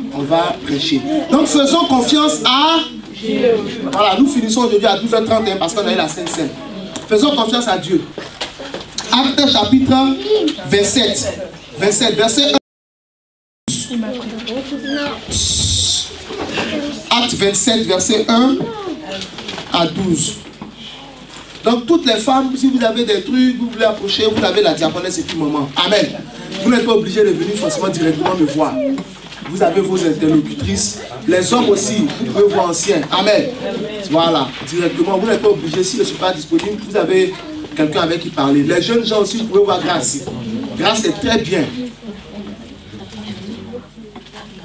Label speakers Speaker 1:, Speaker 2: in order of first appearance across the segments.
Speaker 1: on va prêcher. Donc faisons confiance à Dieu. Voilà, nous finissons aujourd'hui à 12h31 parce qu'on a eu la Sainte Seine. Faisons confiance à Dieu. Actes chapitre 27. Verset 1. Acte 27, verset 1 à 12. Donc toutes les femmes, si vous avez des trucs, vous voulez approcher, vous avez la diaconesse et tout moment. Amen. Vous n'êtes pas obligé de venir forcément directement me voir. Vous avez vos interlocutrices. Les hommes aussi, vous pouvez voir anciens. Amen. Voilà, directement. Vous n'êtes pas obligé, si je ne suis pas disponible, vous avez quelqu'un avec qui parler. Les jeunes gens aussi, vous pouvez voir Grâce. Grâce est très bien.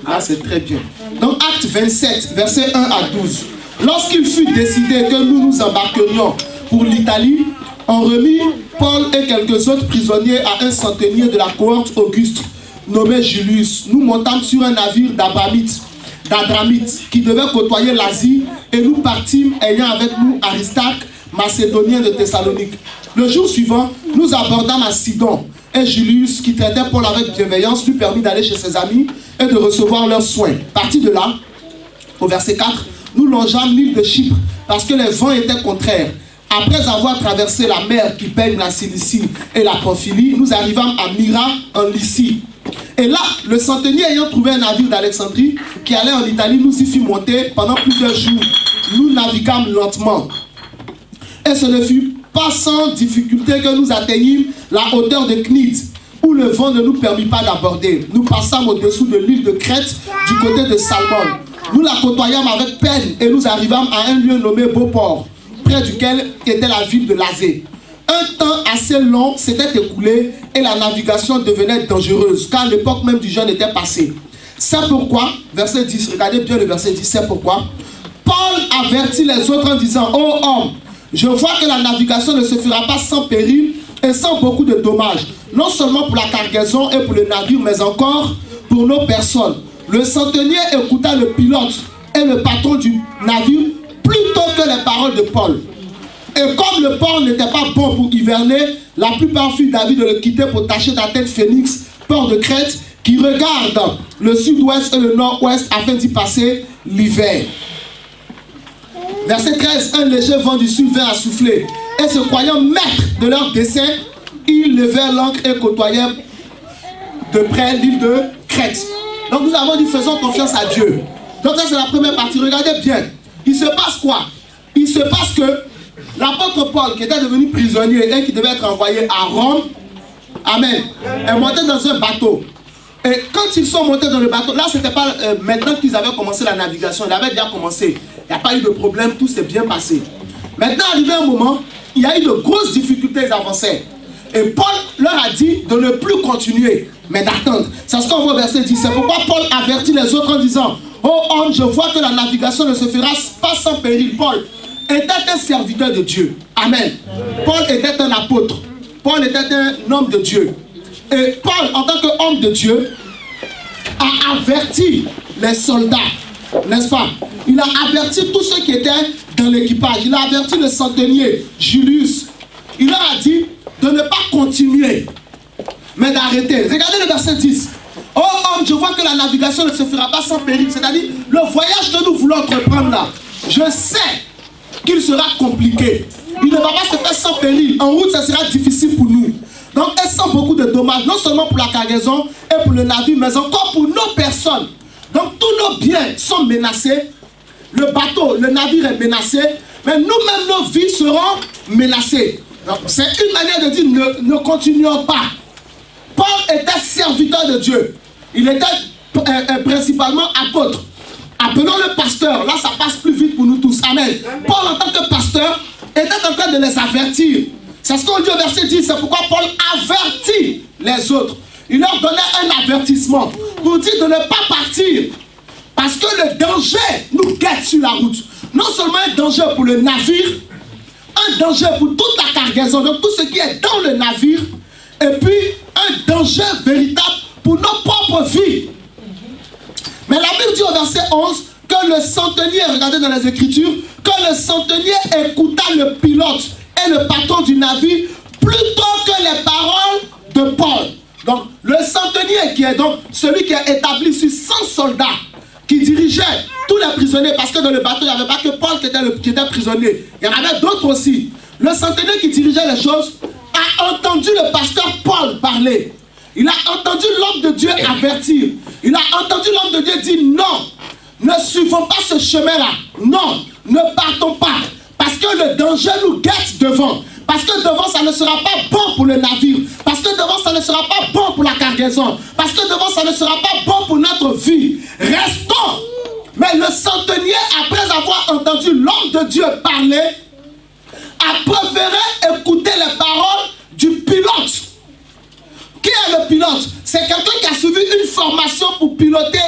Speaker 1: Grâce est très bien. Donc acte 27, verset 1 à 12. Lorsqu'il fut décidé que nous nous embarquerions pour l'Italie, on remit Paul et quelques autres prisonniers à un centenier de la cohorte Auguste, nommé Julius. Nous montâmes sur un navire d'Adramite qui devait côtoyer l'Asie, et nous partîmes ayant avec nous Aristarque, macédonien de Thessalonique. Le jour suivant, nous abordâmes à Sidon, et Julius, qui traitait Paul avec bienveillance, lui permit d'aller chez ses amis et de recevoir leurs soins. Parti de là, au verset 4, nous longeâmes l'île de Chypre parce que les vents étaient contraires. Après avoir traversé la mer qui baigne la Cilicie et la Pamphylie, nous arrivâmes à Myra en Lycie. Et là, le centenier ayant trouvé un navire d'Alexandrie qui allait en Italie, nous y fit monter pendant plusieurs jours. Nous naviguâmes lentement. Et ce ne fut pas sans difficulté que nous atteignîmes la hauteur de Cnide, où le vent ne nous permit pas d'aborder. Nous passâmes au-dessous de l'île de Crète, du côté de Salmon. Nous la côtoyâmes avec peine et nous arrivâmes à un lieu nommé Beauport, près duquel était la ville de Lazée. Un temps assez long s'était écoulé et la navigation devenait dangereuse, car l'époque même du jeûne était passée. C'est pourquoi, verset 10, regardez bien le verset 10, c'est pourquoi Paul avertit les autres en disant: ô homme, je vois que la navigation ne se fera pas sans péril et sans beaucoup de dommages, non seulement pour la cargaison et pour le navire, mais encore pour nos personnes. Le centenier écouta le pilote et le patron du navire plutôt que les paroles de Paul. Et comme le port n'était pas bon pour hiverner, la plupart furent d'avis de le quitter pour tâcher la tête Phénix, port de Crète, qui regarde le sud-ouest et le nord-ouest afin d'y passer l'hiver. Verset 13, un léger vent du sud vint à souffler, et se croyant maîtres de leur dessein, ils levèrent l'ancre et côtoyèrent de près l'île de Crète. Donc nous avons dit faisons confiance à Dieu. Donc ça c'est la première partie. Regardez bien. Il se passe quoi? Il se passe que l'apôtre Paul, qui était devenu prisonnier et qui devait être envoyé à Rome, amen, est monté dans un bateau. Et quand ils sont montés dans le bateau, là c'était pas maintenant qu'ils avaient commencé la navigation, ils avaient déjà commencé. Il n'y a pas eu de problème, tout s'est bien passé. Maintenant, arrivé un moment, il y a eu de grosses difficultés, ils avançaient. Et Paul leur a dit de ne plus continuer, mais d'attendre. C'est ce qu'on voit au verset 10. C'est pourquoi Paul avertit les autres en disant: ô homme, je vois que la navigation ne se fera pas sans péril. Paul était un serviteur de Dieu. Amen. Paul était un apôtre. Paul était un homme de Dieu. Et Paul, en tant qu'homme de Dieu, a averti les soldats, n'est-ce pas? Il a averti tous ceux qui étaient dans l'équipage. Il a averti le centenier, Julius. Il leur a dit de ne pas continuer, mais d'arrêter. Regardez le verset 10. Oh homme, je vois que la navigation ne se fera pas sans péril. C'est-à-dire, le voyage que nous voulons entreprendre là, je sais qu'il sera compliqué. Il ne va pas se faire sans péril. En route, ça sera difficile pour nous. Donc, et sans beaucoup de dommages, non seulement pour la cargaison et pour le navire, mais encore pour nos personnes. Donc, tous nos biens sont menacés. Le bateau, le navire est menacé. Mais nous-mêmes, nos vies seront menacées. C'est une manière de dire ne continuons pas. Paul était serviteur de Dieu. Il était principalement apôtre. Appelons-le pasteur. Là, ça passe plus vite pour nous tous. Amen. Paul, en tant que pasteur, était en train de les avertir. C'est ce qu'on dit au verset 10. C'est pourquoi Paul avertit les autres. Il leur donnait un avertissement pour dire de ne pas partir. Parce que le danger nous guette sur la route. Non seulement un danger pour le navire, un danger pour toute la cargaison, donc tout ce qui est dans le navire, et puis un danger véritable pour nos propres vies. Mais la Bible dit au verset 11 que le centenier, regardez dans les Écritures, que le centenier écouta le pilote et le patron du navire plutôt que les paroles de Paul. Donc, le centenier qui est donc celui qui est établi sur 100 soldats, qui dirigeait tous les prisonniers, parce que dans le bateau, il n'y avait pas que Paul qui était prisonnier. Il y en avait d'autres aussi. Le centenier qui dirigeait les choses a entendu le pasteur Paul parler. Il a entendu l'homme de Dieu avertir. Il a entendu l'homme de Dieu dire non, ne suivons pas ce chemin-là. Non, ne partons pas. Parce que le danger nous guette devant. Parce que devant, ça ne sera pas bon pour le navire. Parce que devant, ça ne sera pas bon pour la cargaison. Parce que devant, ça ne sera pas bon pour notre vie. Restons. Mais le centenier, après avoir entendu l'homme de Dieu parler, a préféré écouter les paroles du pilote. Qui est le pilote? C'est quelqu'un qui a suivi une formation pour piloter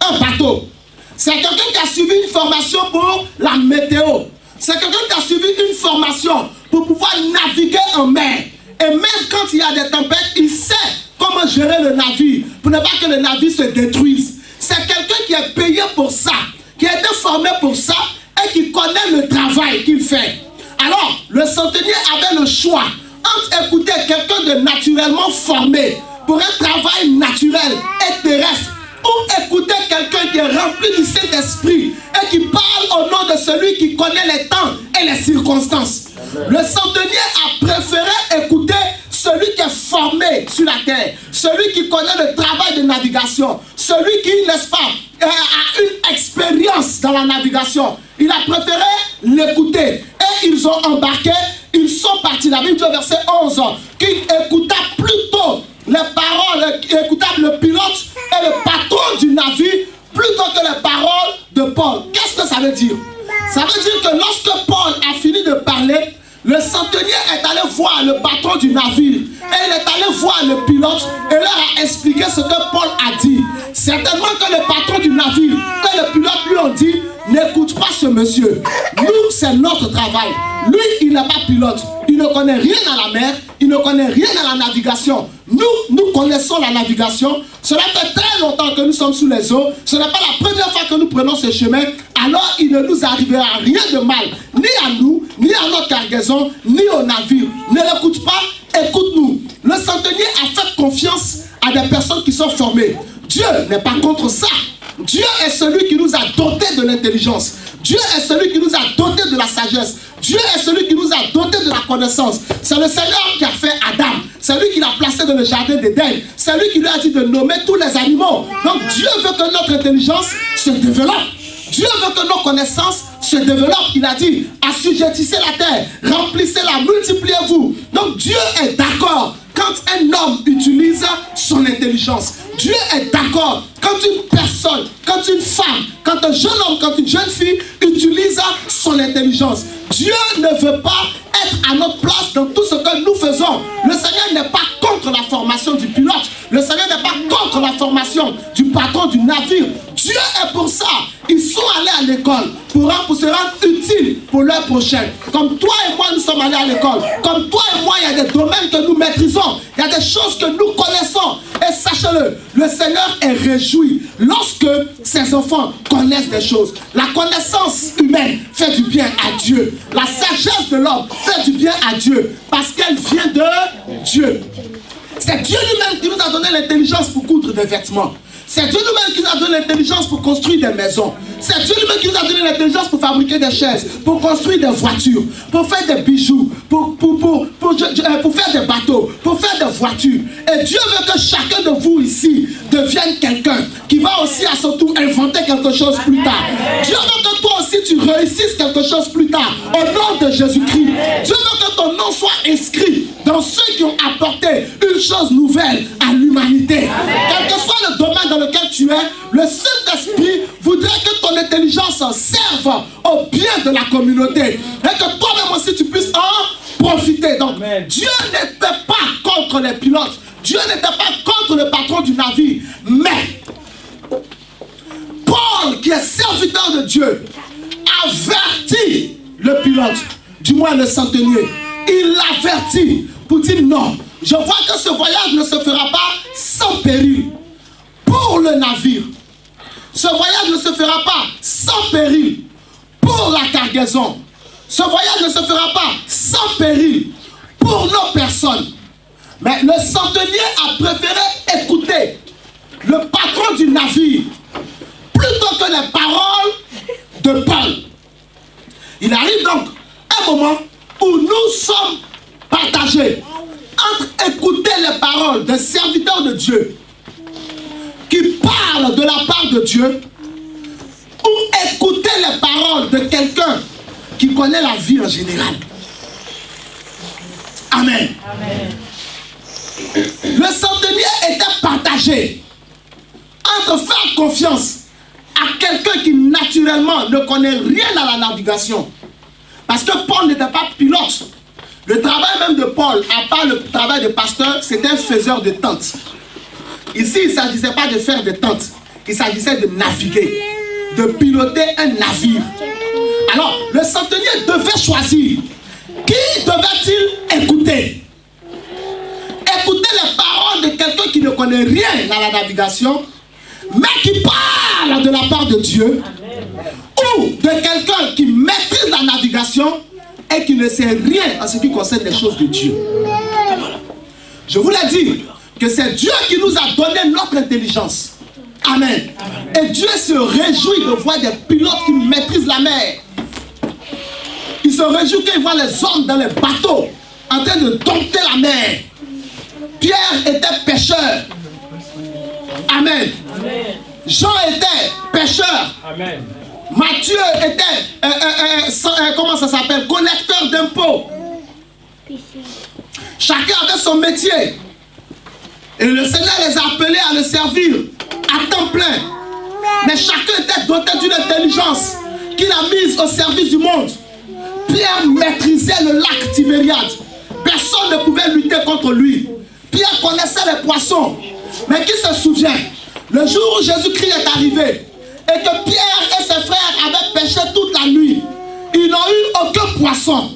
Speaker 1: un bateau. C'est quelqu'un qui a suivi une formation pour la météo. C'est quelqu'un qui a suivi une formation pour pouvoir naviguer en mer. Et même quand il y a des tempêtes, il sait comment gérer le navire pour ne pas que le navire se détruise. C'est quelqu'un qui est payé pour ça, qui a été formé pour ça et qui connaît le travail qu'il fait. Alors, le centenier avait le choix entre écouter quelqu'un de naturellement formé pour un travail naturel et terrestre, ou écouter quelqu'un qui est rempli du Saint-Esprit et qui parle au nom de celui qui connaît les temps et les circonstances. Le centenier a préféré écouter celui qui est formé sur la terre, celui qui connaît le travail de navigation, celui qui, n'est-ce pas, a une expérience dans la navigation. Il a préféré l'écouter. Et ils ont embarqué, ils sont partis. La Bible dit au verset 11 qu'il écouta plutôt les paroles, écouta le pilote et le patron du navire plutôt que les paroles de Paul. Qu'est-ce que ça veut dire? Ça veut dire que lorsque Paul a fini de parler, le centenier est allé voir le patron du navire et il est allé voir le pilote et leur a expliqué ce que Paul a dit. Certainement que le patron du navire et le pilote lui ont dit: n'écoute pas ce monsieur. Nous, c'est notre travail. Lui, il n'est pas pilote. Il ne connaît rien à la mer. Il ne connaît rien à la navigation. Nous connaissons la navigation. Cela fait très longtemps que nous sommes sous les eaux. Ce n'est pas la première fois que nous prenons ce chemin. Alors, il ne nous arrivera rien de mal, ni à nous, ni à notre cargaison, ni au navire. Ne l'écoute pas, écoute-nous. Le centenier a fait confiance à des personnes qui sont formées. Dieu n'est pas contre ça. Dieu est celui qui nous a dotés de l'intelligence. Dieu est celui qui nous a dotés de la sagesse. Dieu est celui qui nous a dotés de la connaissance. C'est le Seigneur qui a fait Adam. C'est lui qui l'a placé dans le jardin d'Éden. C'est lui qui lui a dit de nommer tous les animaux. Donc Dieu veut que notre intelligence se développe. Dieu veut que nos connaissances se développent. Il a dit: assujettissez la terre, remplissez-la, multipliez-vous. Donc Dieu est d'accord quand un homme utilise son intelligence. Dieu est d'accord quand une personne, quand une femme, quand un jeune homme, quand une jeune fille utilise son intelligence. Dieu ne veut pas être à notre place dans tout ce que nous faisons. Le Seigneur n'est pas contre la formation du pilote. Le Seigneur n'est pas contre la formation du patron du navire. Dieu est pour ça. Ils sont allés à l'école pour se rendre utiles pour l'heure prochaine. Comme toi et moi, nous sommes allés à l'école. Comme toi et moi, il y a des domaines que nous maîtrisons. Il y a des choses que nous connaissons. Et sachez-le, le Seigneur est réjoui lorsque ses enfants connaissent des choses. La connaissance humaine fait du bien à Dieu. La sagesse de l'homme fait du bien à Dieu. Parce qu'elle vient de Dieu. C'est Dieu lui-même qui nous a donné l'intelligence pour coudre des vêtements. C'est Dieu lui-même qui nous a donné l'intelligence pour construire des maisons. C'est Dieu lui-même qui nous a donné l'intelligence pour fabriquer des chaises, pour construire des voitures, pour faire des bijoux, pour faire des bateaux, pour faire des voitures. Et Dieu veut que chacun de vous ici devienne quelqu'un qui va aussi à son tour inventer quelque chose plus tard. Dieu veut que toi aussi tu réussisses quelque chose plus tard au nom de Jésus-Christ. Dieu veut que ton nom soit inscrit dans ceux qui ont apporté une chose nouvelle à l'humanité. Quel que soit le domaine dans lequel tu es, le Saint-Esprit voudrait que ton intelligence serve au bien de la communauté et que toi-même aussi tu puisses en profiter. Donc, Amen. Dieu n'était pas contre les pilotes, Dieu n'était pas contre le patron du navire, mais Paul, qui est serviteur de Dieu, avertit le pilote, du moins le centenier. Il l'avertit pour dire non, je vois que ce voyage ne se fera pas sans péril pour le navire. Ce voyage ne se fera pas sans péril pour la cargaison. Ce voyage ne se fera pas sans péril pour nos personnes. Mais le centenier a préféré écouter le patron du navire plutôt que les paroles de Paul. Il arrive donc un moment où nous sommes partagés entre écouter les paroles des serviteurs de Dieu qui parlent de la part de Dieu ou écouter les paroles de quelqu'un qui connaît la vie en général. Amen. Amen. Le centenier était partagé entre faire confiance à quelqu'un qui naturellement ne connaît rien à la navigation. Parce que Paul n'était pas pilote. Le travail même de Paul, à part le travail de pasteur, c'était un faiseur de tentes. Ici, il ne s'agissait pas de faire des tentes. Il s'agissait de naviguer, de piloter un navire. Alors, le centenier devait choisir. Qui devait-il écouter? Écouter les paroles de quelqu'un qui ne connaît rien à la navigation, mais qui parle de la part de Dieu, ou de quelqu'un qui maîtrise la navigation et qui ne sait rien en ce qui concerne les choses de Dieu. Je vous l'ai dit que c'est Dieu qui nous a donné notre intelligence. Amen. Et Dieu se réjouit de voir des pilotes qui maîtrisent la mer. Il se réjouit quand il voit les hommes dans les bateaux en train de dompter la mer. Pierre était pêcheur. Amen. Amen. Jean était pêcheur. Amen. Matthieu était, comment ça s'appelle, collecteur d'impôts. Chacun avait son métier. Et le Seigneur les a appelés à le servir à temps plein. Mais chacun était doté d'une intelligence qu'il a mise au service du monde. Pierre maîtrisait le lac Tibériade. Personne ne pouvait lutter contre lui. Pierre connaissait les poissons. Mais qui se souvient, le jour où Jésus-Christ est arrivé et que Pierre et ses frères avaient pêché toute la nuit, ils n'ont eu aucun poisson.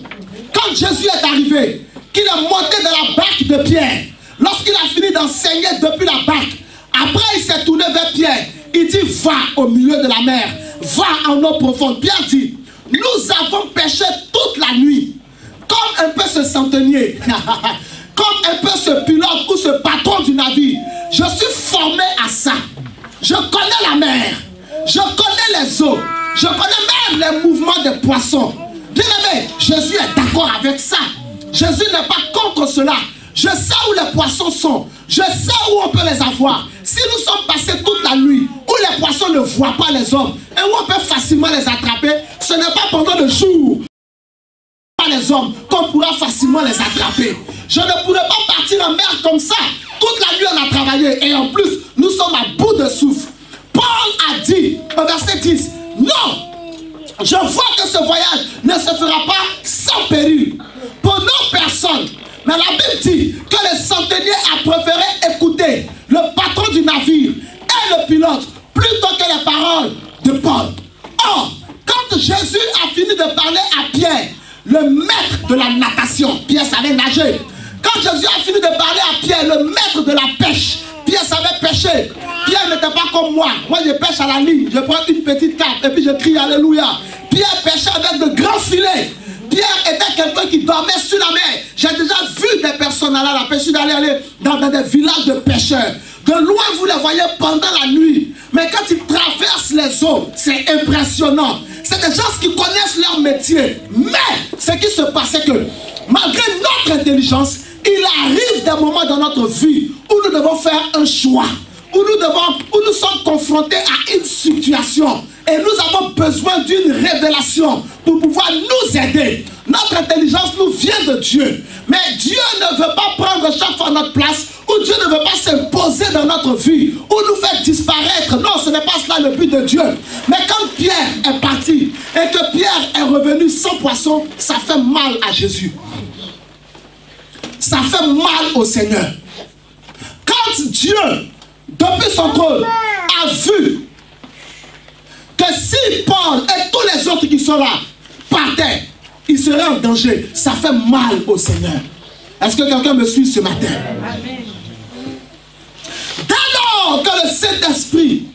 Speaker 1: Quand Jésus est arrivé, qu'il est monté dans la barque de Pierre, lorsqu'il a fini d'enseigner depuis la barque, après il s'est tourné vers Pierre, il dit va au milieu de la mer, va en eau profonde. Pierre dit, nous avons pêché toute la nuit, comme un peu ce centenier, comme un peu ce pilote ou ce patron du navire. Je suis formé à ça. Je connais la mer, je connais les eaux, je connais même les mouvements des poissons. Bien aimé, Jésus est d'accord avec ça. Jésus n'est pas contre cela. Je sais où les poissons sont. Je sais où on peut les avoir. Si nous sommes passés toute la nuit, où les poissons ne voient pas les hommes, et où on peut facilement les attraper, ce n'est pas pendant le jour, pas les hommes, qu'on pourra facilement les attraper. Je ne pourrais pas partir en mer comme ça. Toute la nuit on a travaillé, et en plus, nous sommes à bout de souffle. Paul a dit, au verset 10, non, je vois que ce voyage ne se fera pas sans péril pour nos personnes. Mais la Bible dit que le centenier a préféré écouter le patron du navire et le pilote plutôt que les paroles de Paul. Or, quand Jésus a fini de parler à Pierre, le maître de la natation, Pierre savait nager. Quand Jésus a fini de parler à Pierre, le maître de la pêche, Pierre savait pêcher. Pierre n'était pas comme moi. Moi, je pêche à la ligne. Je prends une petite carte et puis je crie Alléluia. Pierre pêchait avec de grands filets. Pierre était quelqu'un qui dormait sur la mer. J'ai déjà vu des personnes à la pêche, aller dans des villages de pêcheurs. De loin, vous les voyez pendant la nuit. Mais quand ils traversent les eaux, c'est impressionnant. C'est des gens qui connaissent leur métier. Mais ce qui se passe, c'est que malgré notre intelligence, il arrive des moments dans notre vie où nous devons faire un choix. Où nous sommes confrontés à une situation. Et nous avons besoin d'une révélation pour pouvoir nous aider. Notre intelligence nous vient de Dieu. Mais Dieu ne veut pas prendre chaque fois notre place, ou Dieu ne veut pas s'imposer dans notre vie, ou nous faire disparaître. Non, ce n'est pas cela le but de Dieu. Mais quand Pierre est parti, et que Pierre est revenu sans poisson, ça fait mal à Jésus. Ça fait mal au Seigneur. Quand Dieu, depuis son trône, a vu que si Paul et tous les autres qui sont là partaient, ils seraient en danger. Ça fait mal au Seigneur. Est-ce que quelqu'un me suit ce matin? Amen. Dès lors que le Saint-Esprit,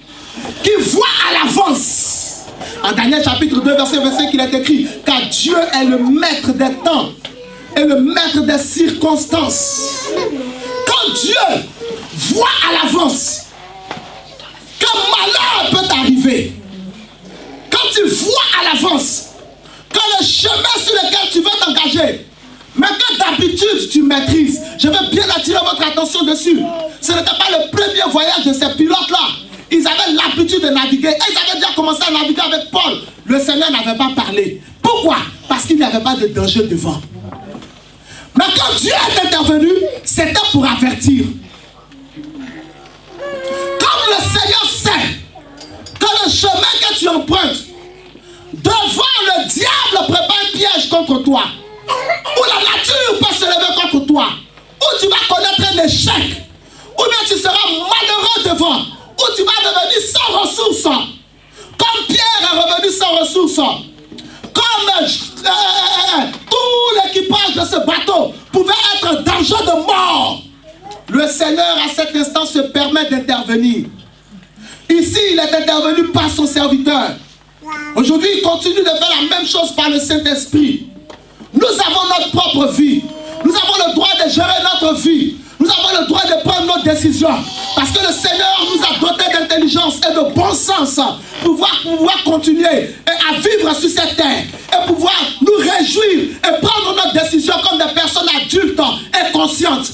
Speaker 1: qui voit à l'avance, en Daniel chapitre 2, verset 25, il est écrit, car Dieu est le maître des temps est le maître des circonstances. Quand Dieu voit à l'avance qu'un malheur peut arriver, quand tu vois à l'avance que le chemin sur lequel tu veux t'engager, mais que d'habitude tu maîtrises, je veux bien attirer votre attention dessus. Ce n'était pas le premier voyage de ces pilotes-là. Ils avaient l'habitude de naviguer. Et ils avaient déjà commencé à naviguer avec Paul. Le Seigneur n'avait pas parlé. Pourquoi? Parce qu'il n'y avait pas de danger devant. Mais quand Dieu est intervenu, c'était pour avertir. Comme le Seigneur sait que le chemin que tu empruntes, devant le diable prépare un piège contre toi, où la nature peut se lever contre toi, où tu vas connaître un échec, ou bien tu seras malheureux devant, où tu vas devenir sans ressources, comme Pierre est revenu sans ressources, comme tout l'équipage de ce bateau pouvait être en danger de mort. Le Seigneur à cet instant se permet d'intervenir. Ici il est intervenu par son serviteur. Aujourd'hui il continue de faire la même chose par le Saint-Esprit. Nous avons notre propre vie. Nous avons le droit de gérer notre vie. Nous avons le droit de prendre nos décisions. Parce que le Seigneur nous a dotés d'intelligence et de bon sens pour pouvoir continuer à vivre sur cette terre. Et pouvoir nous réjouir et prendre nos décisions comme des personnes adultes et conscientes.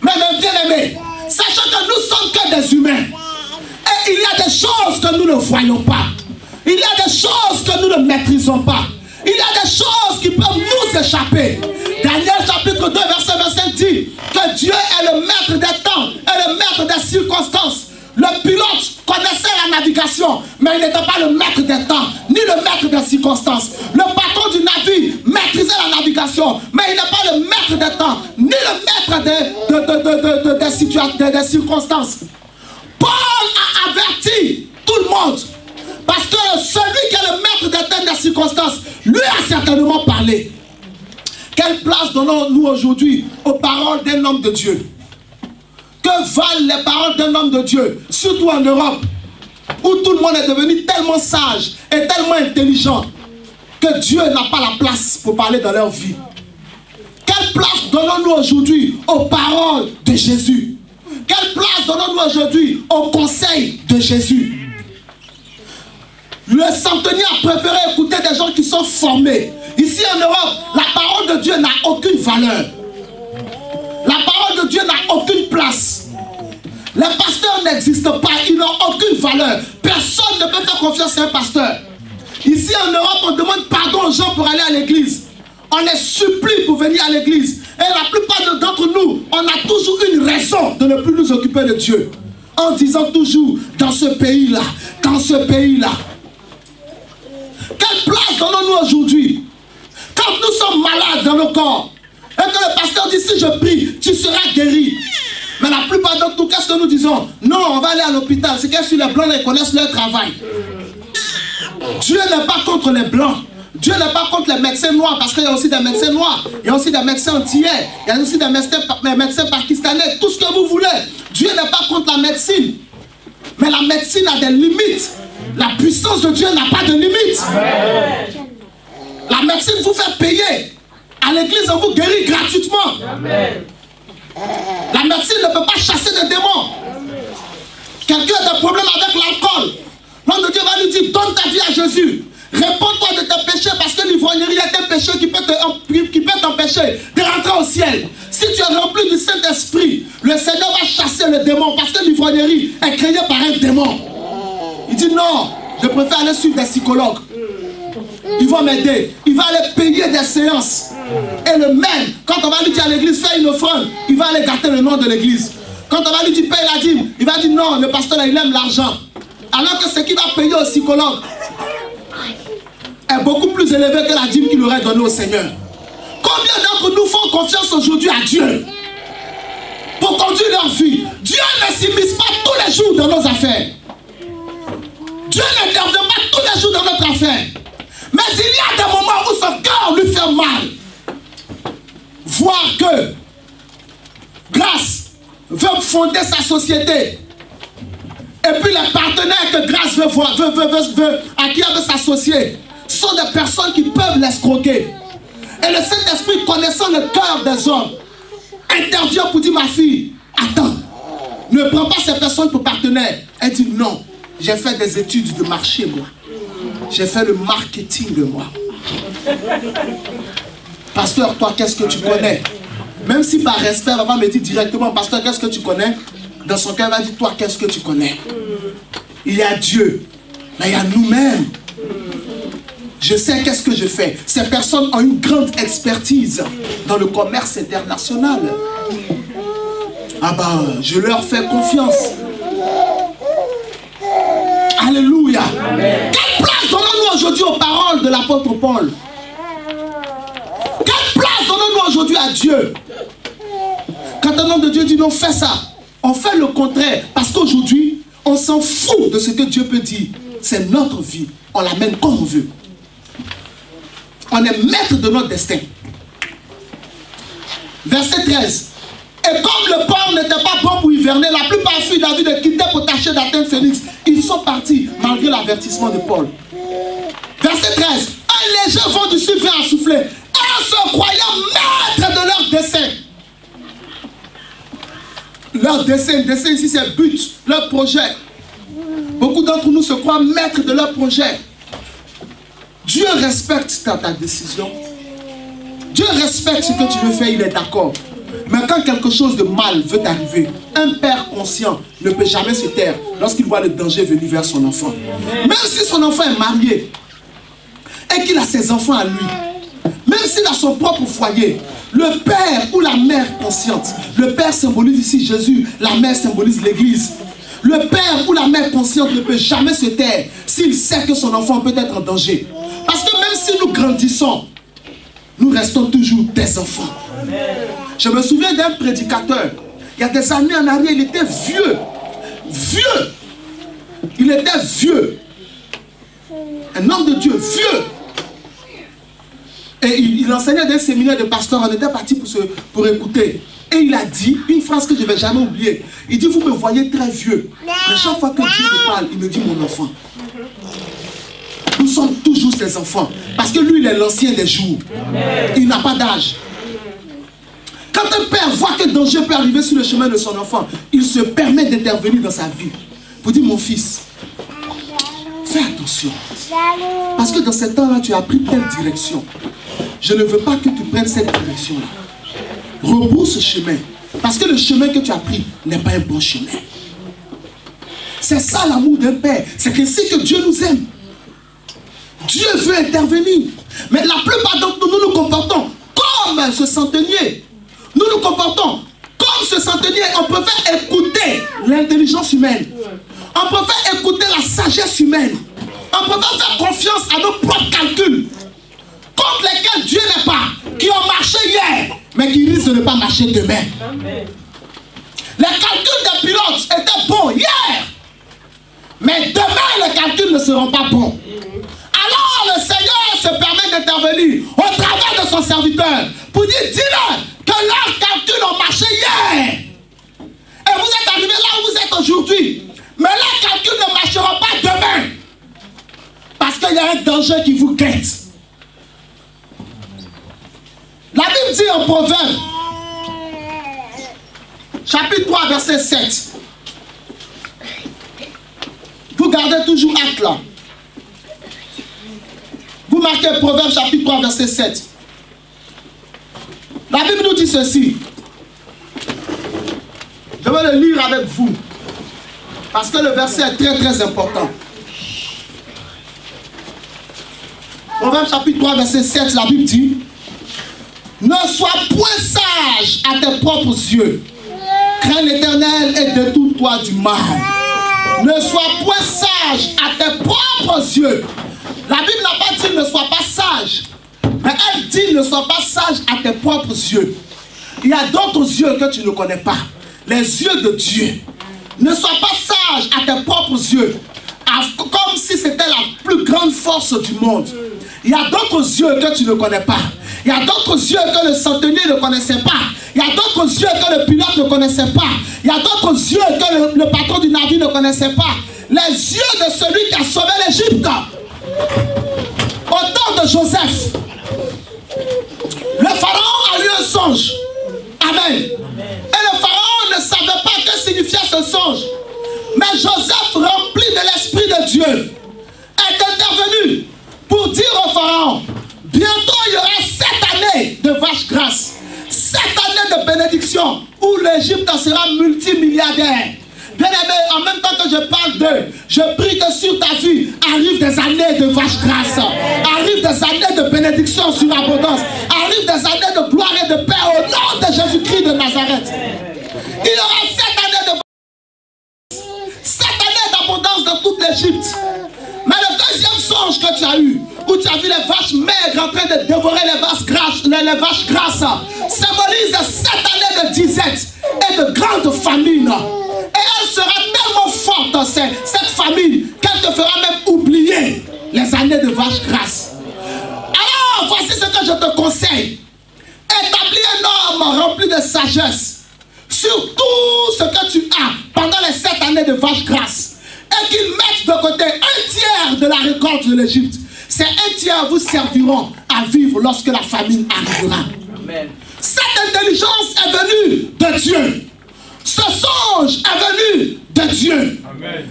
Speaker 1: Mais mes bien-aimés, sachant que nous sommes que des humains. Et il y a des choses que nous ne voyons pas. Il y a des choses que nous ne maîtrisons pas. Il y a des choses qui peuvent nous échapper. Daniel chapitre 2 verset 25 dit que Dieu est le maître des temps et le maître des circonstances. Le pilote connaissait la navigation, mais il n'était pas le maître des temps, ni le maître des circonstances. Le patron du navire maîtrisait la navigation, mais il n'est pas le maître des temps, ni le maître des circonstances. Paul a averti tout le monde. Parce que celui qui est le maître des temps et des circonstances, lui a certainement parlé. Quelle place donnons-nous aujourd'hui aux paroles d'un homme de Dieu? Que valent les paroles d'un homme de Dieu, surtout en Europe, où tout le monde est devenu tellement sage et tellement intelligent que Dieu n'a pas la place pour parler dans leur vie? Quelle place donnons-nous aujourd'hui aux paroles de Jésus? Quelle place donnons-nous aujourd'hui aux conseils de Jésus? Le centenier a préféré écouter des gens qui sont formés. Ici en Europe, la parole de Dieu n'a aucune valeur. La parole de Dieu n'a aucune place. Les pasteurs n'existent pas, ils n'ont aucune valeur. Personne ne peut faire confiance à un pasteur. Ici en Europe, on demande pardon aux gens pour aller à l'église. On les supplie pour venir à l'église. Et la plupart d'entre nous, on a toujours une raison de ne plus nous occuper de Dieu. En disant toujours, dans ce pays-là, dans ce pays-là. Quelle place donnons-nous aujourd'hui? Quand nous sommes malades dans nos corps, et que le pasteur dit, si je prie, tu seras guéri. Mais la plupart d'entre nous, qu'est-ce que nous disons? Non, on va aller à l'hôpital. C'est que sur les blancs, ils connaissent leur travail. Dieu n'est pas contre les blancs. Dieu n'est pas contre les médecins noirs, parce qu'il y a aussi des médecins noirs. Il y a aussi des médecins antillais. Il y a aussi des médecins pakistanais. Tout ce que vous voulez. Dieu n'est pas contre la médecine. Mais la médecine a des limites. La puissance de Dieu n'a pas de limite. Amen. La médecine vous fait payer. À l'église, on vous guérit gratuitement. Amen. La médecine ne peut pas chasser des démons. Quelqu'un a des problèmes avec l'alcool. L'homme de Dieu va lui dire, donne ta vie à Jésus. Réponds-toi de tes péchés, parce que l'ivrognerie est un péché qui peut t'empêcher de rentrer au ciel. Si tu es rempli du Saint-Esprit, le Seigneur va chasser le démon, parce que l'ivrognerie est créée par un démon. Il dit non, je préfère aller suivre des psychologues. Ils vont m'aider. Il va aller payer des séances. Et le même, quand on va lui dire à l'église, fais une offrande, il va aller gâter le nom de l'église. Quand on va lui dire, paye la dîme, il va dire non, le pasteur là, il aime l'argent. Alors que ce qu'il va payer au psychologue est beaucoup plus élevé que la dîme qu'il aurait donnée au Seigneur. Combien d'entre nous font confiance aujourd'hui à Dieu pour conduire leur vie? Dieu ne s'immisce pas tous les jours dans nos affaires. Dieu n'intervient pas tous les jours dans notre affaire. Mais il y a des moments où son cœur lui fait mal. Voir que Grâce veut fonder sa société. Et puis les partenaires que Grâce à qui elle veut s'associer sont des personnes qui peuvent l'escroquer. Et le Saint-Esprit, connaissant le cœur des hommes, intervient pour dire, ma fille, attends, ne prends pas ces personnes pour partenaires. Elle dit, non, j'ai fait des études de marché, moi. J'ai fait le marketing, moi. Pasteur, toi, qu'est-ce que tu connais? Même si par respect, elle va pas me dire directement, pasteur, qu'est-ce que tu connais? Dans son cœur, elle va dire, toi, qu'est-ce que tu connais? Il y a Dieu, mais il y a nous-mêmes. Je sais qu'est-ce que je fais. Ces personnes ont une grande expertise dans le commerce international. Ah bah, je leur fais confiance. Alléluia. Amen. Quelle place donnons-nous aujourd'hui aux paroles de l'apôtre Paul? Quelle place donnons-nous aujourd'hui à Dieu? Quand un homme de Dieu dit non, fais ça, on fait le contraire. Parce qu'aujourd'hui, on s'en fout de ce que Dieu peut dire. C'est notre vie. On l'amène comme on veut. On est maître de notre destin. Verset 13. Et comme le porc n'était pas bon pour hiverner, la plupart fuient David de quitter pour tâcher d'atteindre Phénix. Ils sont partis malgré l'avertissement de Paul. Verset 13. Un léger vent du sud vient à souffler. En se croyant maître de leur dessein. Leur dessein ici c'est but, leur projet. Beaucoup d'entre nous se croient maîtres de leur projet. Dieu respecte ta décision. Dieu respecte ce que tu veux faire, il est d'accord. Mais quand quelque chose de mal veut t'arriver, un père conscient ne peut jamais se taire lorsqu'il voit le danger venir vers son enfant. Même si son enfant est marié et qu'il a ses enfants à lui, même s'il a son propre foyer, le père ou la mère consciente, le père symbolise ici Jésus, la mère symbolise l'église. Le père ou la mère consciente ne peut jamais se taire s'il sait que son enfant peut être en danger. Parce que même si nous grandissons, nous restons toujours des enfants. Je me souviens d'un prédicateur, il y a des années en arrière, il était vieux. Vieux. Il était vieux. Un homme de Dieu, vieux. Et il enseignait dans un séminaire de pasteur, on était parti pour écouter. Et il a dit une phrase que je ne vais jamais oublier. Il dit, vous me voyez très vieux. Mais chaque fois que Dieu me parle, il me dit, mon enfant. Nous sommes toujours ses enfants. Parce que lui, il est l'ancien des jours. Il n'a pas d'âge. Quand un père voit que danger peut arriver sur le chemin de son enfant, il se permet d'intervenir dans sa vie. Pour dire, mon fils, fais attention. Parce que dans ce temps-là, tu as pris telle direction. Je ne veux pas que tu prennes cette direction-là. Rebrousse ce chemin. Parce que le chemin que tu as pris n'est pas un bon chemin. C'est ça l'amour d'un père. C'est ainsi que Dieu nous aime. Dieu veut intervenir. Mais la plupart d'entre nous, nous nous comportons comme ce centenier. Nous nous comportons comme ce centenier. On préfère écouter l'intelligence humaine. On préfère écouter la sagesse humaine. On préfère faire confiance à nos propres calculs. Contre lesquels Dieu n'est pas. Qui ont marché hier, mais qui risquent de ne pas marcher demain. Amen. Les calculs des pilotes étaient bons hier. Mais demain, les calculs ne seront pas bons. Alors le Seigneur se permet d'intervenir au travers de son serviteur pour dire, dis-leur que leurs calculs ont marché hier. Et vous êtes arrivés là où vous êtes aujourd'hui. Mais leurs calculs ne marcheront pas demain. Parce qu'il y a un danger qui vous guette. La Bible dit en Proverbe, chapitre 3, verset 7. Vous gardez toujours acte là. Vous marquez Proverbe, chapitre 3, verset 7. La Bible nous dit ceci. Je vais le lire avec vous. Parce que le verset est très très important. Proverbe, chapitre 3, verset 7, la Bible dit, ne sois point sage à tes propres yeux. Crains l'Éternel et détourne-toi du mal. Ne sois point sage à tes propres yeux. La Bible n'a pas dit ne sois pas sage. Mais elle dit ne sois pas sage à tes propres yeux. Il y a d'autres yeux que tu ne connais pas. Les yeux de Dieu. Ne sois pas sage à tes propres yeux. Comme si c'était la plus grande force du monde. Il y a d'autres yeux que tu ne connais pas. Il y a d'autres yeux que le centenier ne connaissait pas. Il y a d'autres yeux que le pilote ne connaissait pas. Il y a d'autres yeux que le patron du navire ne connaissait pas. Les yeux de celui qui a sauvé l'Égypte. Au temps de Joseph. bénédiction où l'Égypte sera multimilliardaire. Bien-aimé, en même temps que je parle d'eux, je prie que sur ta vie arrivent des années de vache grasse, arrivent des années de bénédiction sur abondance, arrivent des années de gloire et de paix au nom de Jésus-Christ de Nazareth. Il y aura 7 années d'abondance dans toute l'Égypte. Mais le deuxième songe que tu as eu, où tu as vu les vaches maigres en train de dévorer les vaches grasses, symbolise 7 années de disette et de grande famine. Et elle sera tellement forte, cette famine, qu'elle te fera même oublier les années de vaches grasses. Alors, voici ce que je te conseille. Établis un homme rempli de sagesse sur tout ce que tu as pendant les 7 années de vaches grasses. Et qu'il mette de côté 1/3 de la récolte de l'Égypte. Ces 1/3 vous serviront à vivre lorsque la famine arrivera. Amen. Cette intelligence est venue de Dieu. Ce songe est venu de Dieu. Amen.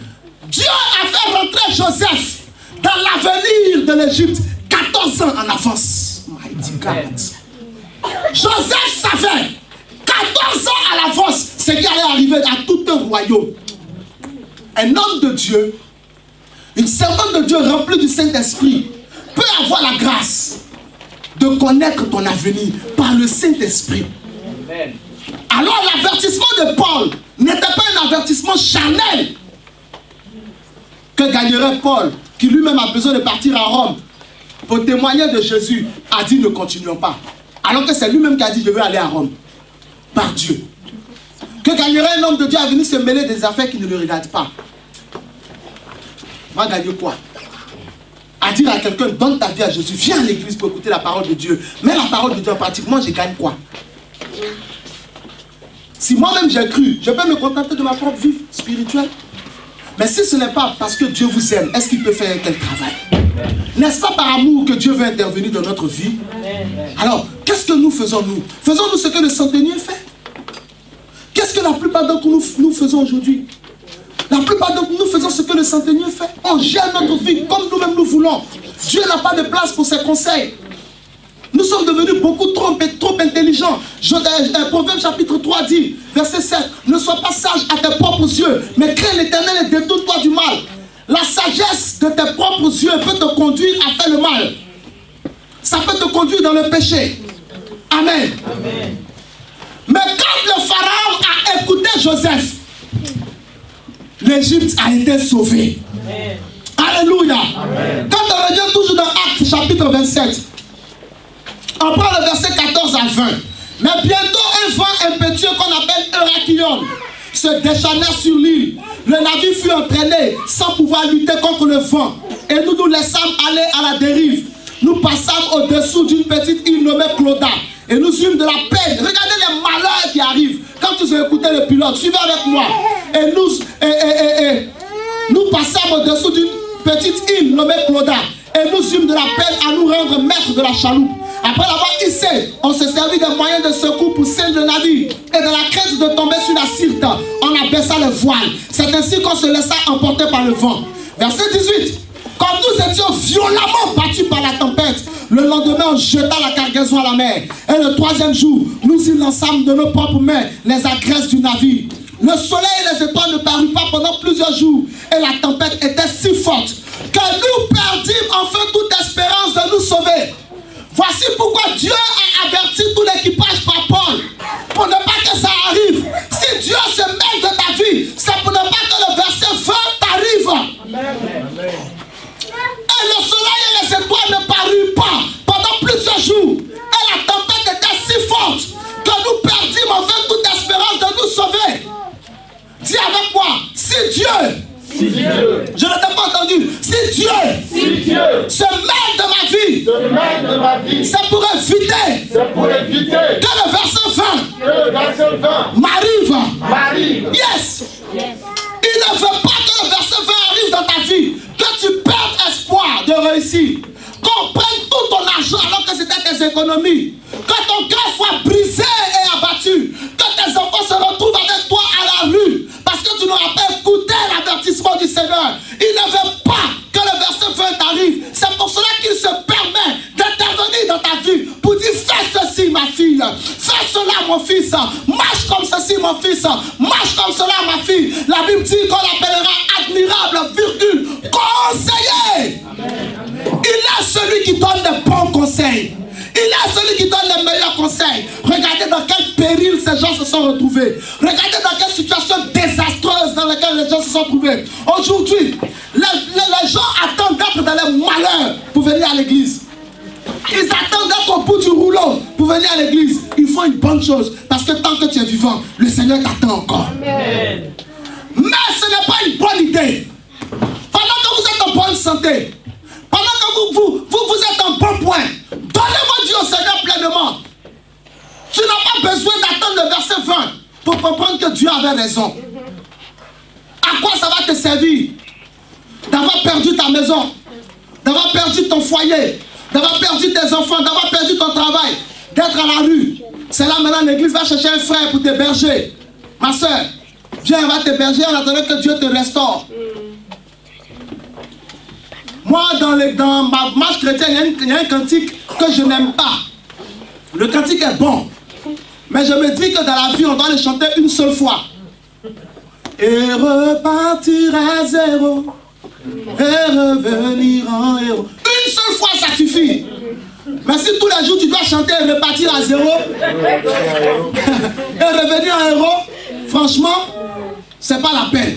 Speaker 1: Dieu a fait rentrer Joseph dans l'avenir de l'Égypte 14 ans en avance. Mighty God. Joseph savait 14 ans à l'avance ce qui allait arriver à tout un royaume. Un homme de Dieu, une servante de Dieu remplie du Saint-Esprit peut avoir la grâce de connaître ton avenir par le Saint-Esprit. Alors l'avertissement de Paul n'était pas un avertissement charnel que gagnerait Paul, qui lui-même a besoin de partir à Rome pour témoigner de Jésus, a dit ne continuons pas. Alors que c'est lui-même qui a dit je veux aller à Rome par Dieu. Que gagnerait un homme de Dieu à venir se mêler des affaires qui ne le regardent pas? Va gagner quoi? À dire à quelqu'un, donne ta vie à Jésus, viens à l'église pour écouter la parole de Dieu. Mais la parole de Dieu, pratiquement, je gagne quoi? Si moi-même j'ai cru, je peux me contenter de ma propre vie spirituelle. Mais si ce n'est pas parce que Dieu vous aime, est-ce qu'il peut faire quel travail? N'est-ce pas par amour que Dieu veut intervenir dans notre vie? Alors, qu'est-ce que nous faisons nous? Faisons-nous ce que le centenier fait? Qu'est-ce que la plupart d'entre nous faisons aujourd'hui? La plupart d'entre nous faisons ce que le centenier fait. On gère notre vie comme nous-mêmes nous voulons. Dieu n'a pas de place pour ses conseils. Nous sommes devenus beaucoup trop intelligents. Proverbe chapitre 3 dit, verset 7, ne sois pas sage à tes propres yeux, mais crains l'Éternel et détourne-toi du mal. La sagesse de tes propres yeux peut te conduire à faire le mal. Ça peut te conduire dans le péché. Amen. Amen. Mais quand le Pharaon a écouté Joseph, l'Égypte a été sauvée. Amen. Alléluia. Amen. Quand on revient toujours dans Actes chapitre 27, on prend le verset 14 à 20. Mais bientôt un vent impétueux qu'on appelle Euraclion se déchaîna sur l'île. Le navire fut entraîné sans pouvoir lutter contre le vent. Et nous nous laissâmes aller à la dérive. Nous passâmes au-dessous d'une petite île nommée Clauda. Et nous eûmes de la peine. Regardez les malheurs qui arrivent. Quand vous écoutez le pilote, suivez avec moi. Et nous passâmes au-dessous d'une petite île nommée Clauda. Et nous eûmes de la peine à nous rendre maîtres de la chaloupe. Après l'avoir hissé, on se servit des moyens de secours pour ceindre le navire. Et de la crainte de tomber sur la Syrte, on abaissa le voile. C'est ainsi qu'on se laissa emporter par le vent. Verset 18. Comme nous étions violemment battus par la tempête, le lendemain on jeta la cargaison à la mer. Et le troisième jour, nous y lançâmes de nos propres mains les agresses du navire. Le soleil et les étoiles ne parurent pas pendant plusieurs jours. Et la tempête était si forte que nous perdîmes enfin toute espérance de nous sauver. Voici pourquoi Dieu a averti tout l'équipage par Paul. Pour ne pas que ça arrive. Si Dieu se mêle de ta vie, c'est pour ne pas que le verset 20 t'arrive. Et le soleil et les étoiles ne parurent pas pendant plusieurs jours. Et la tempête était si forte que nous perdîmes enfin toute espérance de nous sauver. Dis avec moi, si Dieu, je ne t'ai pas entendu, si Dieu se mêle de ma vie, c'est pour éviter que le verset 20 m'arrive. Yes. Il ne veut pas que le verset 20 arrive dans ta vie, que tu perdes espoir de réussir, qu'on prenne tout ton argent alors que c'était tes économies, que ton cœur soit brisé et abattu, que tes enfants se retrouvent avec toi à la rue parce que tu n'auras pas écouté l'avertissement du Seigneur. Il ne veut pas que le verset 20 arrive. C'est pour cela qu'il se permet d'intervenir dans ta vie pour dire fais ceci ma fille, fais cela, mon fils. Marche comme ceci, mon fils. Marche comme cela, ma fille. La Bible dit qu'on l'appellera admirable, virgule, conseiller. Il est celui qui donne de bons conseils. Il est celui qui donne les meilleurs conseils. Regardez dans quel péril ces gens se sont retrouvés. Regardez dans quelle situation désastreuse dans laquelle les gens se sont trouvés. Aujourd'hui, les gens attendent d'être dans les malheurs pour venir à l'église. Ils attendent d'être au bout du rouleau pour venir à l'église. Il faut une bonne chose. Parce que tant que tu es vivant, le Seigneur t'attend encore. Amen. Mais ce n'est pas une bonne idée. Pendant que vous êtes en bonne santé, pendant que vous êtes en bon point, donnez votre vie au Seigneur pleinement. Tu n'as pas besoin d'attendre le verset 20 pour comprendre que Dieu avait raison. À quoi ça va te servir d'avoir perdu ta maison, d'avoir perdu ton foyer, d'avoir perdu tes enfants, d'avoir perdu ton travail, d'être à la rue? C'est là maintenant l'église va chercher un frère pour t'héberger. Ma soeur, viens, on va t'héberger en attendant que Dieu te restaure. Moi, dans ma marche chrétienne, il y a un cantique que je n'aime pas. Le cantique est bon. Mais je me dis que dans la vie, on doit le chanter une seule fois. Et repartir à zéro. Et revenir en héros. Une seule fois, ça suffit. Mais si tous les jours, tu dois chanter et repartir à zéro. Et revenir en héros, franchement, c'est pas la peine.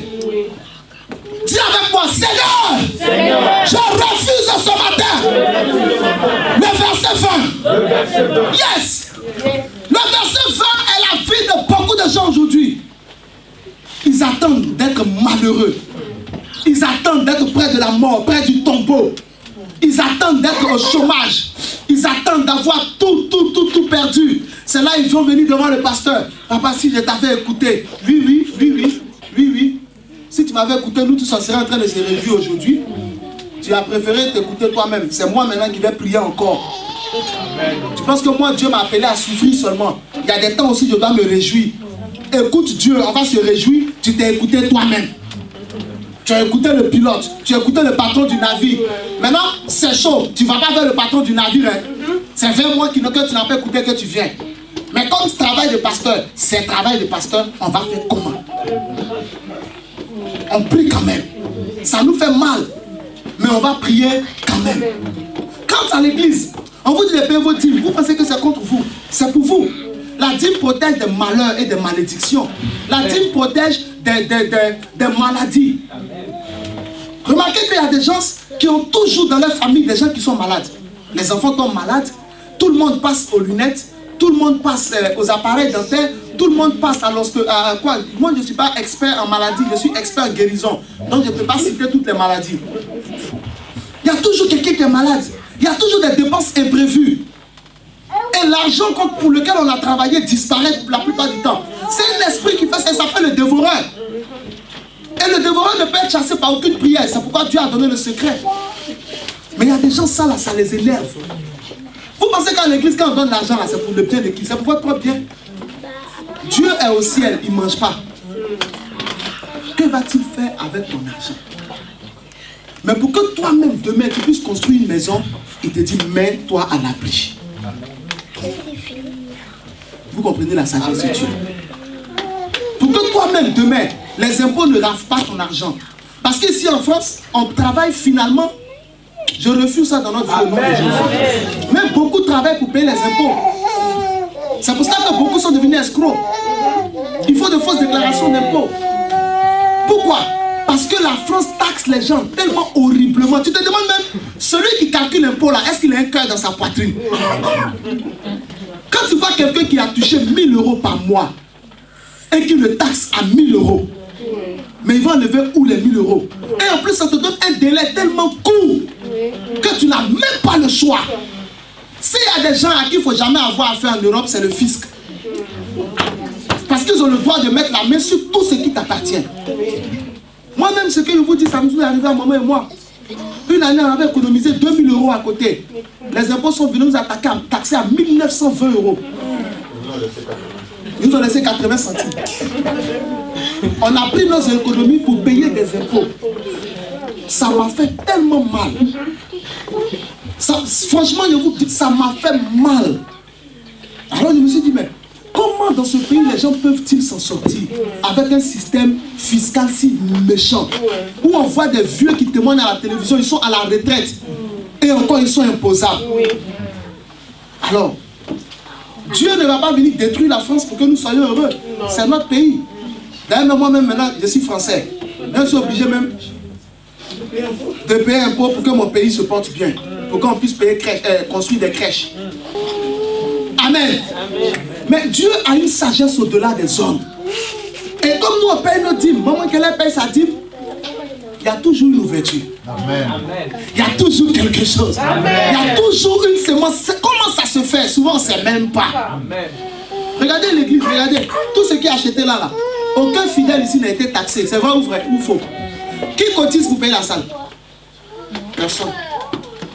Speaker 1: Dis avec moi, Seigneur, je refuse ce matin le verset 20. Yes. Le verset 20 est la vie de beaucoup de gens aujourd'hui. Ils attendent d'être malheureux. Ils attendent d'être près de la mort, près du tombeau. Ils attendent d'être au chômage. Ils attendent d'avoir tout perdu. C'est là ils vont venir devant le pasteur. Papa, si je t'avais écouté, oui. Si tu m'avais écouté, nous tous on serait en train de se réjouir aujourd'hui. Tu as préféré t'écouter toi-même. C'est moi maintenant qui vais prier encore. Amen. Tu penses que moi, Dieu m'a appelé à souffrir seulement? Il y a des temps aussi je dois me réjouir. Écoute Dieu, on va se réjouir. Tu t'es écouté toi-même. Tu as écouté le pilote. Tu as écouté le patron du navire. Maintenant, c'est chaud. Tu ne vas pas vers le patron du navire. Hein? C'est vers moi que tu n'as pas écouté que tu viens. Mais comme ce travail de pasteur, c'est travail de pasteur, on va faire comment? On prie quand même. Ça nous fait mal. Mais on va prier quand même. Quand à l'église, on vous dit de payer vos dîmes, vous pensez que c'est contre vous. C'est pour vous. La dîme protège des malheurs et des malédictions. La dîme protège des maladies. Remarquez qu'il y a des gens qui ont toujours dans leur famille des gens qui sont malades. Les enfants tombent malades. Tout le monde passe aux lunettes. Tout le monde passe aux appareils dentaires. Tout le monde passe à quoi? Moi, je ne suis pas expert en maladie, je suis expert en guérison. Donc, je ne peux pas citer toutes les maladies. Il y a toujours quelqu'un qui est malade. Il y a toujours des dépenses imprévues. Et l'argent pour lequel on a travaillé disparaît la plupart du temps. C'est un esprit qui fait ça, ça s'appelle le dévoreur. Et le dévoreur ne peut être chassé par aucune prière. C'est pourquoi Dieu a donné le secret. Mais il y a des gens, ça là, ça les énerve. Vous pensez qu'à l'église, quand on donne l'argent, c'est pour le bien de qui? C'est pour votre propre bien. Dieu est au ciel, il ne mange pas. Que va-t-il faire avec ton argent? Mais pour que toi-même, demain, tu puisses construire une maison, il te dit, mets-toi à l'abri. Vous comprenez la sagesse de Dieu? Pour que toi-même, demain, les impôts ne lavent pas ton argent. Parce qu'ici en France, on travaille finalement. Je refuse ça dans notre vie au nom de Jésus. Mais beaucoup travaillent pour payer les impôts. C'est pour ça que beaucoup sont devenus escrocs. Il faut de fausses déclarations d'impôts. Pourquoi? Parce que la France taxe les gens tellement horriblement. Tu te demandes même, celui qui calcule l'impôt là, est-ce qu'il a un cœur dans sa poitrine? Quand tu vois quelqu'un qui a touché 1000 € par mois et qui le taxe à 1000 €, mais il va enlever où les 1000 €? Et en plus, ça te donne un délai tellement court que tu n'as même pas le choix. S'il y a des gens à qui il ne faut jamais avoir affaire en Europe, c'est le fisc. Parce qu'ils ont le droit de mettre la main sur tout ce qui t'appartient. Moi-même, ce que je vous dis, ça nous est arrivé à maman et moi. Une année, on avait économisé 2000 € à côté. Les impôts sont venus nous attaquer, taxer à 1920 €. Ils nous ont laissé 80 centimes. On a pris nos économies pour payer des impôts. Ça m'a fait tellement mal. Ça, franchement, je vous dis, ça m'a fait mal. Alors je me suis dit, mais comment dans ce pays les gens peuvent-ils s'en sortir avec un système fiscal si méchant, où on voit des vieux qui témoignent à la télévision, ils sont à la retraite et encore ils sont imposables. Alors, Dieu ne va pas venir détruire la France pour que nous soyons heureux. C'est notre pays. D'ailleurs, moi-même maintenant, je suis français. Je suis obligé même de payer un impôt pour que mon pays se porte bien, pour qu'on puisse payer construire des crèches. Amen. Mais Dieu a une sagesse au-delà des hommes. Et comme nous on paye nos dîmes, moment qu'elle paye sa dîme, il y a toujours une ouverture.
Speaker 2: Amen.
Speaker 1: Il y a toujours quelque chose. Il y a toujours une semence. Comment ça se fait? Souvent on ne sait même pas.
Speaker 3: Amen.
Speaker 1: Regardez l'église, regardez. Tout ce qui est acheté là, aucun fidèle ici n'a été taxé. C'est vrai ou vrai ou faux? Qui cotise pour payer la salle? Personne.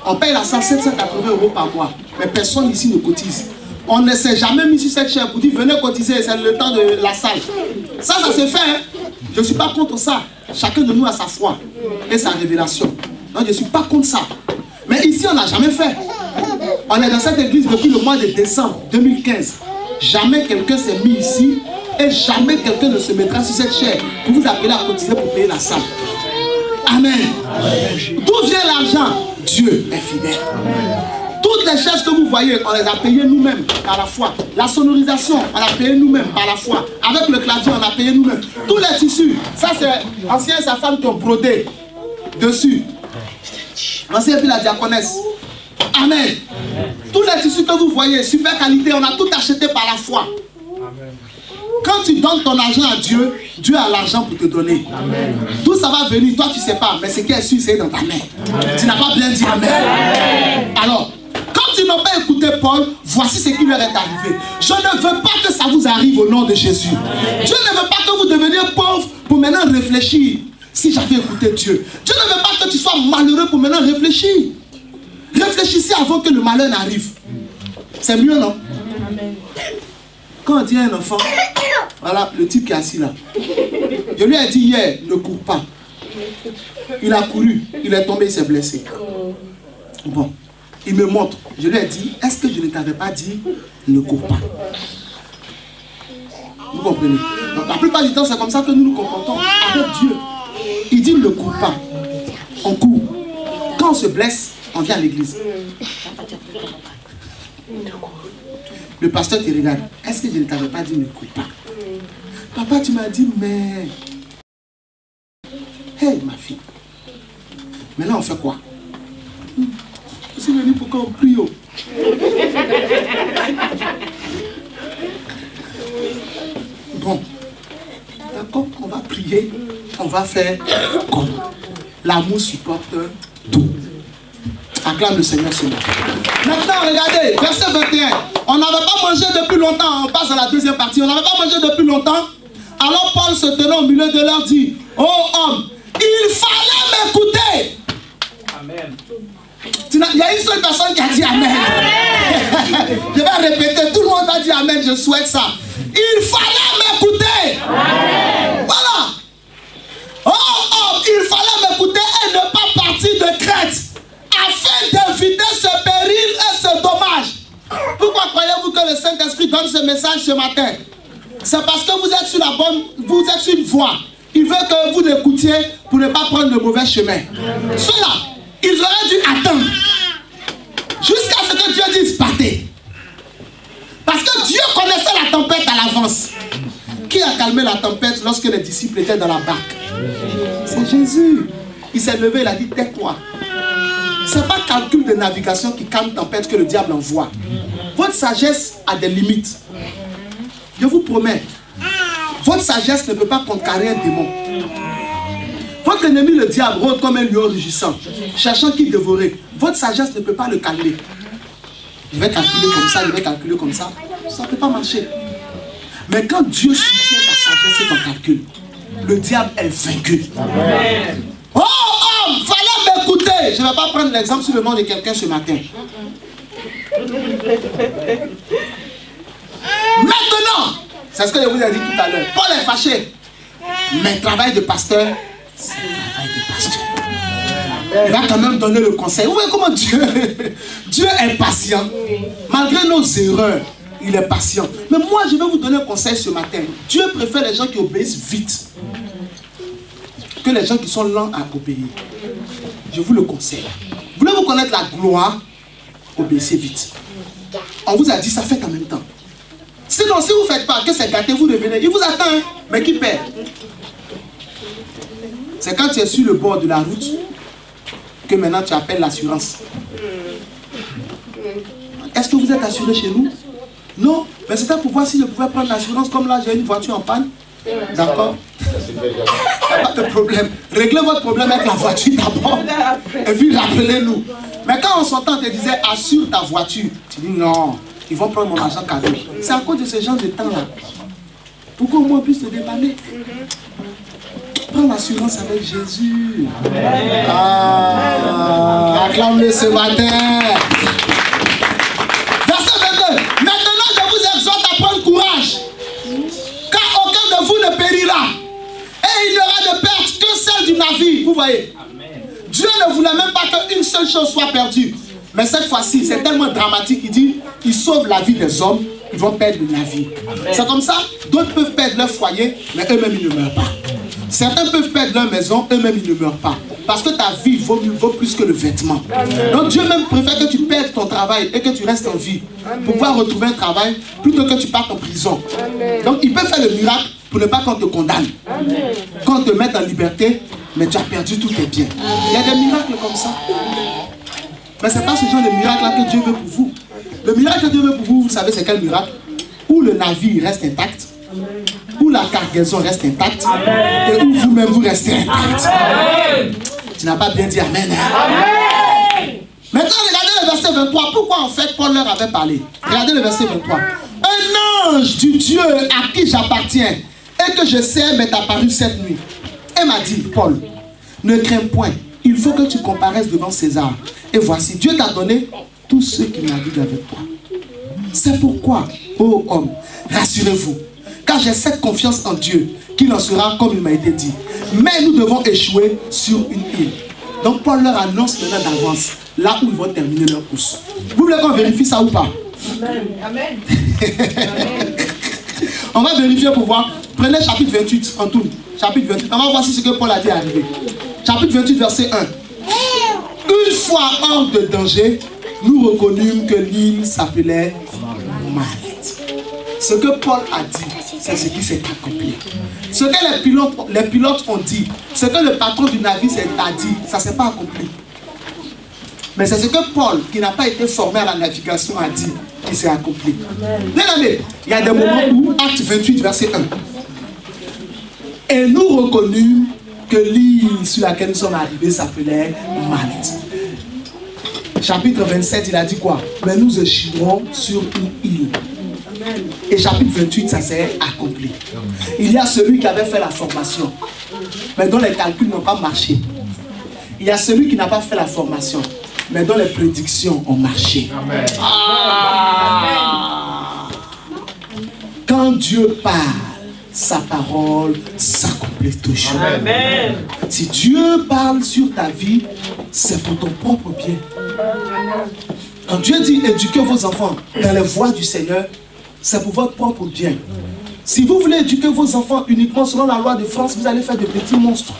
Speaker 1: On paye la salle 780 € par mois. Mais personne ici ne cotise. On ne s'est jamais mis sur cette chaire pour dire venez cotiser, c'est le temps de la salle. Ça se fait. Hein? Je ne suis pas contre ça. Chacun de nous a sa foi et sa révélation. Donc je ne suis pas contre ça. Mais ici, on n'a jamais fait. On est dans cette église depuis le mois de décembre 2015. Jamais quelqu'un s'est mis ici et jamais quelqu'un ne se mettra sur cette chaire pour vous appeler à cotiser pour payer la salle. Amen. D'où vient l'argent? Dieu est fidèle. Toutes les choses que vous voyez, on les a payées nous-mêmes par la foi. La sonorisation, on l'a payé nous-mêmes par la foi. Avec le clavier, on l'a payé nous-mêmes. Tous les tissus, ça c'est ancien sa femme qui ont brodé dessus. L'ancien puis la diaconesse. Amen. Tous les tissus que vous voyez, super qualité, on a tout acheté par la foi. Quand tu donnes ton argent à Dieu, Dieu a l'argent pour te donner. D'où ça va venir, toi tu ne sais pas, mais ce qui est sûr, c'est dans ta main. Tu n'as pas bien dit amen. Alors, quand tu n'as pas écouté Paul, voici ce qui leur est arrivé. Je ne veux pas que ça vous arrive au nom de Jésus. Dieu ne veut pas que vous deveniez pauvres pour maintenant réfléchir. Si j'avais écouté Dieu. Dieu ne veut pas que tu sois malheureux pour maintenant réfléchir. Réfléchissez avant que le malheur n'arrive. C'est mieux, non? Quand on dit à un enfant, voilà le type qui est assis là. Je lui ai dit hier, ne cours pas. Il a couru, il est tombé, il s'est blessé. Bon, il me montre. Je lui ai dit, est-ce que je ne t'avais pas dit, ne cours pas? Vous comprenez? Donc, la plupart du temps, c'est comme ça que nous nous comportons avec Dieu. Il dit, ne cours pas. On court. Quand on se blesse, on vient à l'église. Le pasteur te regarde. Est-ce que je ne t'avais pas dit ne cours pas? Papa, tu m'as dit, mais... Hey, ma fille. Maintenant, on fait quoi? Je suis venu pour qu'on prie. Bon. D'accord, on va prier. On va faire comme. L'amour supporte tout. Acclame le Seigneur ce matin. Maintenant, regardez, verset 21. On n'avait pas mangé depuis longtemps. On passe à la deuxième partie. On n'avait pas mangé depuis longtemps. Alors Paul se tenant au milieu de leur dit, oh homme, il fallait m'écouter.
Speaker 3: Amen.
Speaker 1: Il y a une seule personne qui a dit amen. Amen. Je vais répéter, tout le monde a dit amen, je souhaite ça. Il fallait m'écouter. Voilà. Oh homme, il fallait m'écouter et ne pas partir de Crète, afin d'éviter ce péril et ce dommage. Pourquoi croyez-vous que le Saint-Esprit donne ce message ce matin? C'est parce que vous êtes sur la bonne, vous êtes sur une voie. Il veut que vous l'écoutiez pour ne pas prendre le mauvais chemin. Cela, ils auraient dû attendre jusqu'à ce que Dieu dise partez. Parce que Dieu connaissait la tempête à l'avance. Qui a calmé la tempête lorsque les disciples étaient dans la barque? C'est Jésus. Il s'est levé, il a dit tais-toi. Ce n'est pas calcul de navigation qui calme tempête que le diable envoie. Votre sagesse a des limites. Je vous promets, votre sagesse ne peut pas contrecarrer un démon. Votre ennemi, le diable, rôde comme un lion rugissant, cherchant qui dévorer. Votre sagesse ne peut pas le calmer. Je vais calculer comme ça, je vais calculer comme ça. Ça ne peut pas marcher. Mais quand Dieu soutient ta sagesse et ton calcul, le diable est vaincu. Amen. Oh, homme, fallait m'écouter. Je ne vais pas prendre l'exemple sur le nom de quelqu'un ce matin. Maintenant, c'est ce que je vous ai dit tout à l'heure. Paul est fâché. Mais le travail de pasteur, c'est le travail de pasteur. Il va quand même donner le conseil. Vous voyez comment Dieu est patient. Malgré nos erreurs, il est patient. Mais moi, je vais vous donner un conseil ce matin. Dieu préfère les gens qui obéissent vite que les gens qui sont lents à obéir. Je vous le conseille. Voulez-vous connaître la gloire? Obéissez vite. On vous a dit ça, faites en même temps. Sinon, si vous ne faites pas, que c'est gâté, vous revenez. Il vous attend, hein, mais qui perd? C'est quand tu es sur le bord de la route que maintenant tu appelles l'assurance. Est-ce que vous êtes assuré chez nous? Non, mais c'était pour voir si je pouvais prendre l'assurance. Comme là, j'ai une voiture en panne. D'accord? Il n'y a pas de problème. Réglez votre problème avec la voiture d'abord. Et puis rappelez-nous. Mais quand on s'entend, te disait assure ta voiture. Tu dis non, ils vont prendre mon argent cadeau. C'est à cause de ce genre de temps-là. Pour qu'au moins on puisse te dépanner. Prends l'assurance avec Jésus. Ah, acclame-le ce matin. Verset 22. Maintenant, je vous exhorte à prendre courage. Car aucun de vous ne périra. Et il n'y aura de perte que celle du navire. Vous voyez? Amen. Dieu ne voulait même pas qu'une seule chose soit perdue. Mais cette fois-ci, c'est tellement dramatique. Il dit, il sauve la vie des hommes, ils vont perdre le navire. C'est comme ça, d'autres peuvent perdre leur foyer, mais eux-mêmes, ils ne meurent pas. Certains peuvent perdre leur maison, eux-mêmes, ils ne meurent pas. Parce que ta vie vaut plus que le vêtement. Amen. Donc Dieu même préfère que tu perdes ton travail et que tu restes en vie. Amen. Pour pouvoir retrouver un travail, plutôt que tu partes en prison. Amen. Donc il peut faire le miracle pour ne pas qu'on te condamne. Amen. Qu'on te mette en liberté, mais tu as perdu tous tes biens. Amen. Il y a des miracles comme ça. Mais ce n'est pas ce genre de miracle-là que Dieu veut pour vous. Le miracle que Dieu veut pour vous, vous savez c'est quel miracle? Où le navire reste intact. Amen. Où la cargaison reste intacte. Amen. Et où vous-même vous restez intact. Amen. Tu n'as pas bien dit Amen. Amen. Maintenant, regardez le verset 23. Pourquoi en fait Paul leur avait parlé? Regardez le verset 23. Un ange du Dieu à qui j'appartiens et que je sais m'est apparu cette nuit. Et m'a dit, Paul, ne crains point. Il faut que tu comparaisses devant César. Et voici, Dieu t'a donné tous ceux qui naviguent avec toi. C'est pourquoi, ô homme, rassurez-vous. Car j'ai cette confiance en Dieu qu'il en sera comme il m'a été dit. Mais nous devons échouer sur une île. Donc Paul leur annonce maintenant d'avance là où ils vont terminer leur course. Vous voulez qu'on vérifie ça ou pas? Amen. Amen. On va vérifier pour voir. Prenez chapitre 28 en tout. Chapitre 28. On va voir si ce que Paul a dit est arrivé. Chapitre 28 verset 1. Une fois hors de danger, nous reconnûmes que l'île s'appelait Malte. Ce que Paul a dit, c'est ce qui s'est accompli. Ce que les pilotes ont dit, ce que le patron du navire a dit, ça ne s'est pas accompli. Mais c'est ce que Paul, qui n'a pas été formé à la navigation, a dit, qui s'est accompli. Regardez, il y a des moments où, acte 28, verset 1. Et nous reconnûmes que l'île sur laquelle nous sommes arrivés s'appelait Malte. Chapitre 27, il a dit quoi? Mais nous échouerons sur une île. Et chapitre 28, ça s'est accompli. Il y a celui qui avait fait la formation, mais dont les calculs n'ont pas marché. Il y a celui qui n'a pas fait la formation, mais dont les prédictions ont marché. Amen. Ah. Quand Dieu parle, sa parole s'accomplit toujours. Amen. Si Dieu parle sur ta vie, c'est pour ton propre bien. Quand Dieu dit éduquez vos enfants dans les voies du Seigneur, c'est pour votre propre bien. Si vous voulez éduquer vos enfants uniquement selon la loi de France, vous allez faire de petits monstres.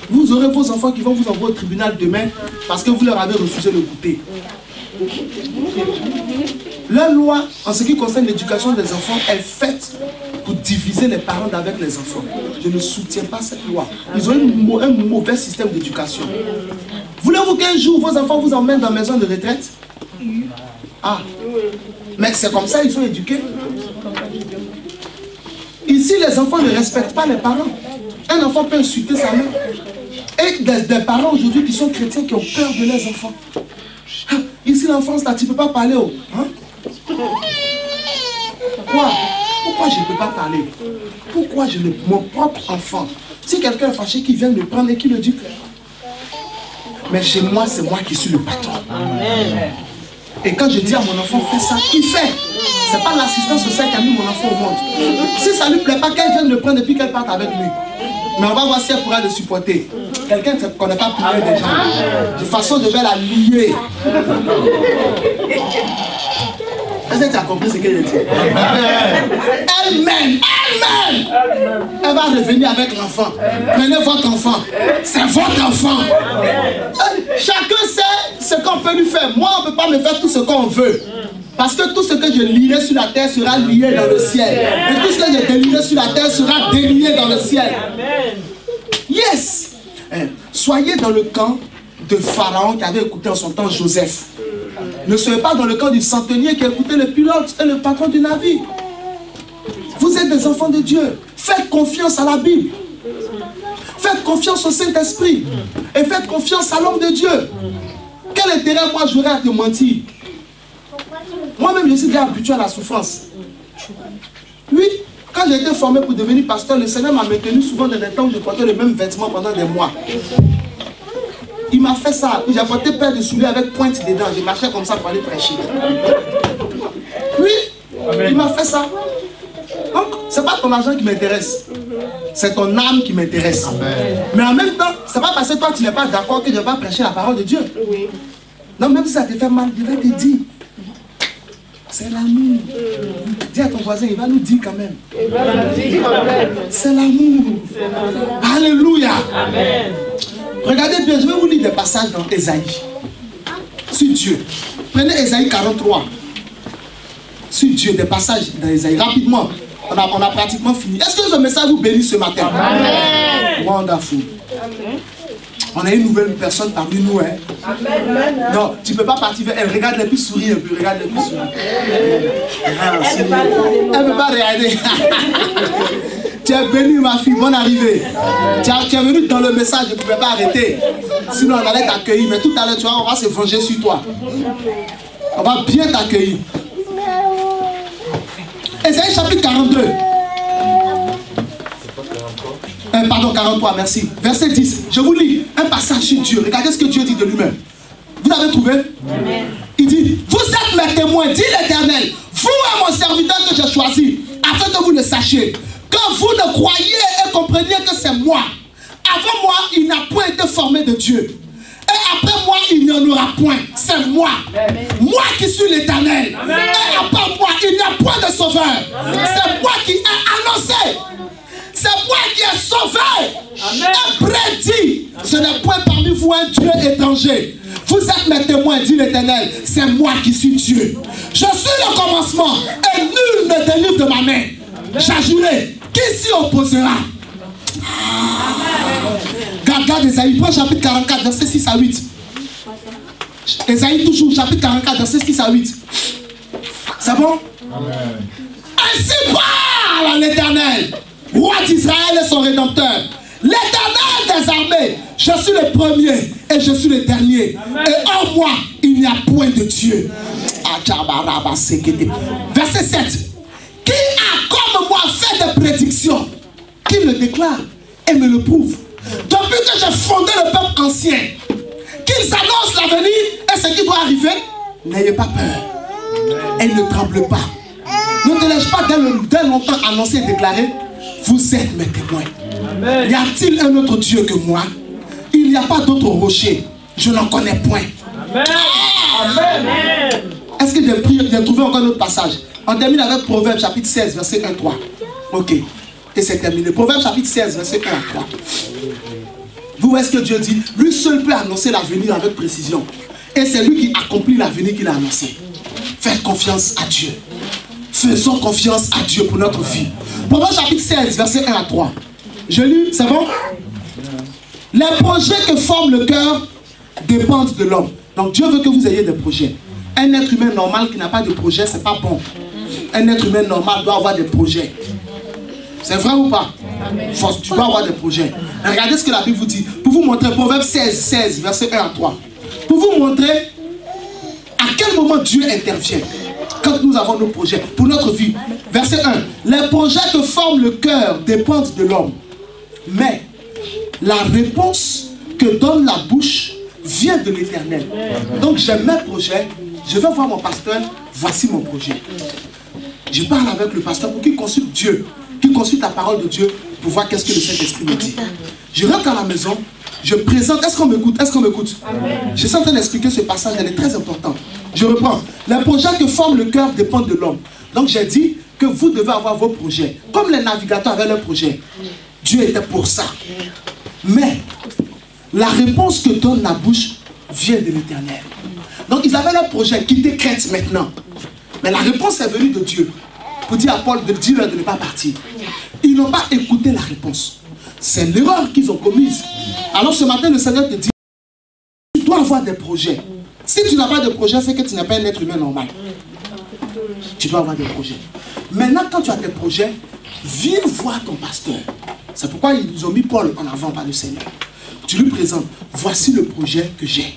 Speaker 1: Vous aurez vos enfants qui vont vous envoyer au tribunal demain parce que vous leur avez refusé le goûter. La loi, en ce qui concerne l'éducation des enfants, est faite pour diviser les parents avec les enfants. Je ne soutiens pas cette loi. Ils ont un mauvais système d'éducation. Voulez-vous qu'un jour vos enfants vous emmènent dans la maison de retraite? Ah, mais c'est comme ça ils sont éduqués. Ici, les enfants ne respectent pas les parents. Un enfant peut insulter sa mère. Et des parents aujourd'hui qui sont chrétiens qui ont peur de leurs enfants. Ah, ici, l'enfance, là, tu ne peux pas parler. Oh, hein? Pourquoi je ne peux pas parler? Pourquoi mon propre enfant, si quelqu'un est fâché, qui vient me prendre et qui le dit, mais chez moi, c'est moi qui suis le patron. Amen. Et quand je dis à mon enfant, fais ça, il fait. Ce n'est pas l'assistance sociale qui a mis mon enfant au monde. Si ça ne lui plaît pas, qu'elle vienne le prendre et puis qu'elle parte avec lui. Mais on va voir si elle pourra le supporter. Quelqu'un ne connaît pas plier des gens. De façon, je vais la lier. Est-ce que tu as compris ce qu'elle dit? Elle-même. Elle va revenir avec l'enfant. Prenez votre enfant. C'est votre enfant. Chacun sait ce qu'on peut lui faire. Moi, on ne peut pas me faire tout ce qu'on veut. Parce que tout ce que je lierai sur la terre sera lié dans le ciel. Et tout ce que je délierai sur la terre sera délié dans le ciel. Yes. Soyez dans le camp de Pharaon qui avait écouté en son temps Joseph. Ne soyez pas dans le camp du centenier qui a écouté le pilote et le patron du navire. Vous êtes des enfants de Dieu. Faites confiance à la Bible. Faites confiance au Saint-Esprit. Et faites confiance à l'homme de Dieu. Quel intérêt moi j'aurais à te mentir? Moi-même, je suis déjà habitué à la souffrance. Oui, quand j'ai été formé pour devenir pasteur, le Seigneur m'a maintenu souvent dans des temps où je portais les mêmes vêtements pendant des mois. Il m'a fait ça. J'ai porté paire de souliers avec pointe dedans. Je marchais comme ça pour aller prêcher. Oui, il m'a fait ça. Donc, ce n'est pas ton argent qui m'intéresse. C'est ton âme qui m'intéresse. Mais en même temps, ce n'est pas parce que toi tu n'es pas d'accord que je ne vais pas prêcher la parole de Dieu. Non, même si ça te fait mal, je vais te dire. C'est l'amour. Dis à ton voisin, il va nous dire quand même. C'est l'amour. Alléluia. Amen. Regardez bien, je vais vous lire des passages dans Ésaïe. Sur Dieu. Prenez Ésaïe 43. Sur Dieu, des passages dans Ésaïe. Rapidement, on a pratiquement fini. Est-ce que ce message vous bénit ce matin? Amen. Wonderful. Amen. On a une nouvelle personne parmi nous. Hein? Amen. Non, tu ne peux pas partir vers elle. Regarde-les puis souris un peu. Regarde-les puis souris. Elle ne peut pas regarder. Tu es béni, ma fille. Bonne arrivée. Tu es venu dans le message. Je ne pouvais pas arrêter. Sinon, on allait t'accueillir. Mais tout à l'heure, tu vois, on va se venger sur toi. On va bien t'accueillir. Ésaïe chapitre 42. Pardon, 43, merci. Verset 10. Je vous lis un passage sur Dieu. Regardez ce que Dieu dit de lui-même. Vous avez trouvé? Amen. Il dit, vous êtes mes témoins, dit l'Éternel. Vous et mon serviteur que j'ai choisi, afin que vous le sachiez. Que vous ne croyez et compreniez que c'est moi. Avant moi, il n'a point été formé de Dieu. Et après moi, il n'y en aura point. C'est moi. Amen. Moi qui suis l'Éternel. Et après moi, il n'y a point de sauveur. C'est moi qui ai annoncé. C'est moi qui ai sauvé. Et prédit. Ce n'est point parmi vous un Dieu étranger. Vous êtes mes témoins, dit l'Éternel. C'est moi qui suis Dieu. Je suis le commencement. Et nul ne délivre de ma main. J'agirai. Qui s'y opposera? Regarde Ésaïe, prends chapitre 44, verset 6 à 8. Ésaïe toujours, chapitre 44, verset 6 à 8. C'est bon? Amen. Ainsi parle l'Éternel, roi d'Israël et son rédempteur. L'Éternel des armées, je suis le premier et je suis le dernier. Amen. Et en moi, il n'y a point de Dieu. Verset 7. Qui a comme moi fait des prédictions? Qui le déclare et me le prouve? Depuis que j'ai fondé le peuple ancien, qu'ils annoncent l'avenir et ce qui doit arriver, n'ayez pas peur et ne tremblez pas. Ne te laisse pas dès longtemps annoncer et déclarer, vous êtes mes témoins. Amen. Y a-t-il un autre Dieu que moi? Il n'y a pas d'autre rocher. Je n'en connais point. Amen. Amen. Est-ce que j'ai trouvé encore un autre passage? On termine avec Proverbe chapitre 16, verset 1-3. Ok. Et c'est terminé. Proverbe chapitre 16, verset 1 à 3. Vous voyez ce que Dieu dit? Lui seul peut annoncer l'avenir avec précision. Et c'est lui qui accomplit l'avenir qu'il a annoncé. Faites confiance à Dieu. Faisons confiance à Dieu pour notre vie. Proverbe chapitre 16, verset 1 à 3. Je lis, c'est bon? Les projets que forme le cœur dépendent de l'homme. Donc Dieu veut que vous ayez des projets. Un être humain normal qui n'a pas de projet, c'est pas bon. Un être humain normal doit avoir des projets. C'est vrai ou pas? Tu dois avoir des projets. Et regardez ce que la Bible vous dit. Pour vous montrer, Proverbe 16, verset 1 à 3. Pour vous montrer à quel moment Dieu intervient. Quand nous avons nos projets pour notre vie. Verset 1. Les projets que forme le cœur dépendent de l'homme. Mais la réponse que donne la bouche vient de l'Éternel. Donc j'ai mes projets. Je vais voir mon pasteur. Voici mon projet. Je parle avec le pasteur pour qu'il consulte Dieu. Qui consulte la parole de Dieu pour voir qu'est-ce que le Saint-Esprit me dit. Je rentre à la maison, Je présente, est-ce qu'on m'écoute? Est-ce qu'on m'écoute? Je suis en train d'expliquer ce passage, elle est très important. Je reprends. Les projets que forme le cœur dépendent de l'homme. Donc j'ai dit que vous devez avoir vos projets. Comme les navigateurs avaient leurs projets. Dieu était pour ça. Mais la réponse que donne la bouche vient de l'Éternel. Donc ils avaient leur projet, quitter Crète maintenant. Mais la réponse est venue de Dieu. Pour dire à Paul de dire de ne pas partir. Ils n'ont pas écouté la réponse. C'est l'erreur qu'ils ont commise. Alors ce matin, le Seigneur te dit, tu dois avoir des projets. Si tu n'as pas de projet, c'est que tu n'es pas un être humain normal. Tu dois avoir des projets. Maintenant, quand tu as des projets, viens voir ton pasteur. C'est pourquoi ils ont mis Paul en avant par le Seigneur. Tu lui présentes, voici le projet que j'ai.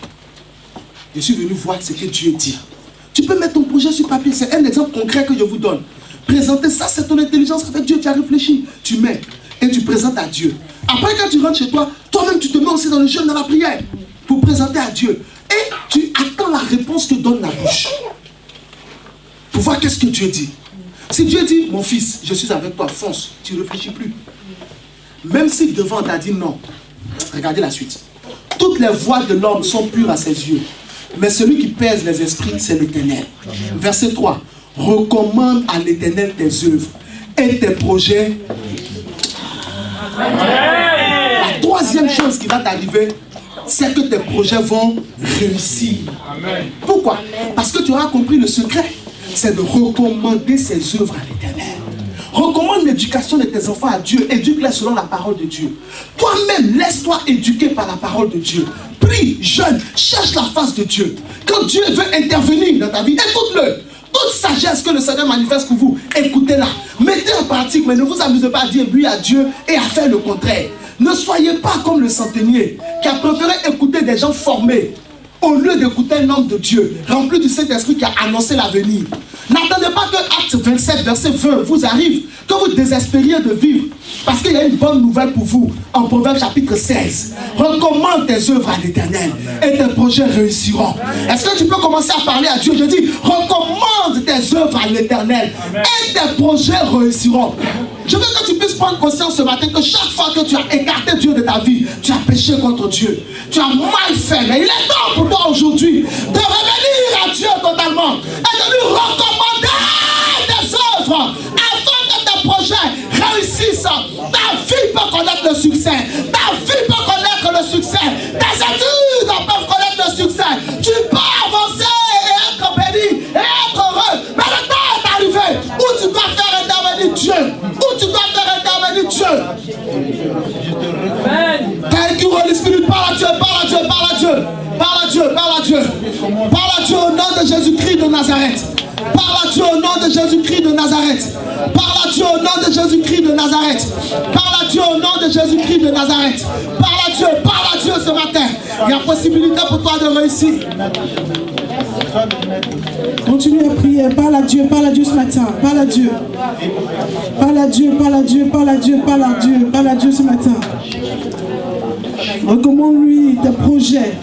Speaker 1: Je suis venu voir ce que Dieu dit. Tu peux mettre ton projet sur papier. C'est un exemple concret que je vous donne. Présenter ça, c'est ton intelligence avec Dieu. Tu as réfléchi. Tu mets et tu présentes à Dieu. Après, quand tu rentres chez toi, toi-même, tu te mets aussi dans le jeûne, dans la prière, pour présenter à Dieu. Et tu attends la réponse que donne la bouche. Pour voir qu'est-ce que Dieu dit. Si Dieu dit, mon fils, je suis avec toi, fonce, tu ne réfléchis plus. Même si devant t'a dit non, regardez la suite. Toutes les voies de l'homme sont pures à ses yeux. Mais celui qui pèse les esprits, c'est l'Éternel. Verset 3. Recommande à l'Éternel tes œuvres et tes projets. La troisième chose qui va t'arriver, c'est que tes projets vont réussir. Pourquoi? Parce que tu auras compris le secret. C'est de recommander ses œuvres à l'Éternel. Recommande l'éducation de tes enfants à Dieu. Éduque-les selon la parole de Dieu. Toi-même, laisse-toi éduquer par la parole de Dieu. Prie, jeûne, cherche la face de Dieu. Quand Dieu veut intervenir dans ta vie, écoute-le. Toute sagesse que le Seigneur manifeste pour vous, écoutez-la. Mettez en pratique, mais ne vous amusez pas à dire oui à Dieu et à faire le contraire. Ne soyez pas comme le centenier qui a préféré écouter des gens formés au lieu d'écouter un homme de Dieu, rempli du Saint-Esprit qui a annoncé l'avenir. N'attendez pas que Acte 27, verset 20 vous arrive, que vous désespériez de vivre, parce qu'il y a une bonne nouvelle pour vous, en Proverbe chapitre 16. Recommande tes œuvres à l'Éternel, et tes projets réussiront. Est-ce que tu peux commencer à parler à Dieu? Je dis, recommande tes œuvres à l'Éternel, et tes projets réussiront. Je veux que tu puisses prendre conscience ce matin que chaque fois que tu as écarté Dieu de ta vie, tu as péché contre Dieu. Tu as mal fait. Mais il est temps pour toi aujourd'hui de revenir à Dieu totalement et de lui recommander tes œuvres afin que tes projets réussissent. Ta vie peut connaître le succès. Ta vie peut connaître le succès. Tes études peuvent connaître le succès. Tu peux avancer et être béni et être heureux. Mais le temps est arrivé où tu dois faire intervenir Dieu. Où tu dois faire intervenir Dieu. Thank you, Holy Spirit. Parle à Dieu, parle à Dieu, parle à Dieu. Parle à Dieu, parle à Dieu. Parle à Dieu au nom de Jésus-Christ de Nazareth. Parle à Dieu au nom de Jésus-Christ de Nazareth. Parle à Dieu au nom de Jésus-Christ de Nazareth. Parle à Dieu au nom de Jésus-Christ de Nazareth. Parle à Dieu ce matin. Il y a possibilité pour toi de réussir.
Speaker 2: Continue à prier, parle à Dieu ce matin, parle à Dieu. Parle à Dieu, parle à Dieu, parle à Dieu, parle à Dieu, parle à Dieu ce matin. Recommande-lui tes projets.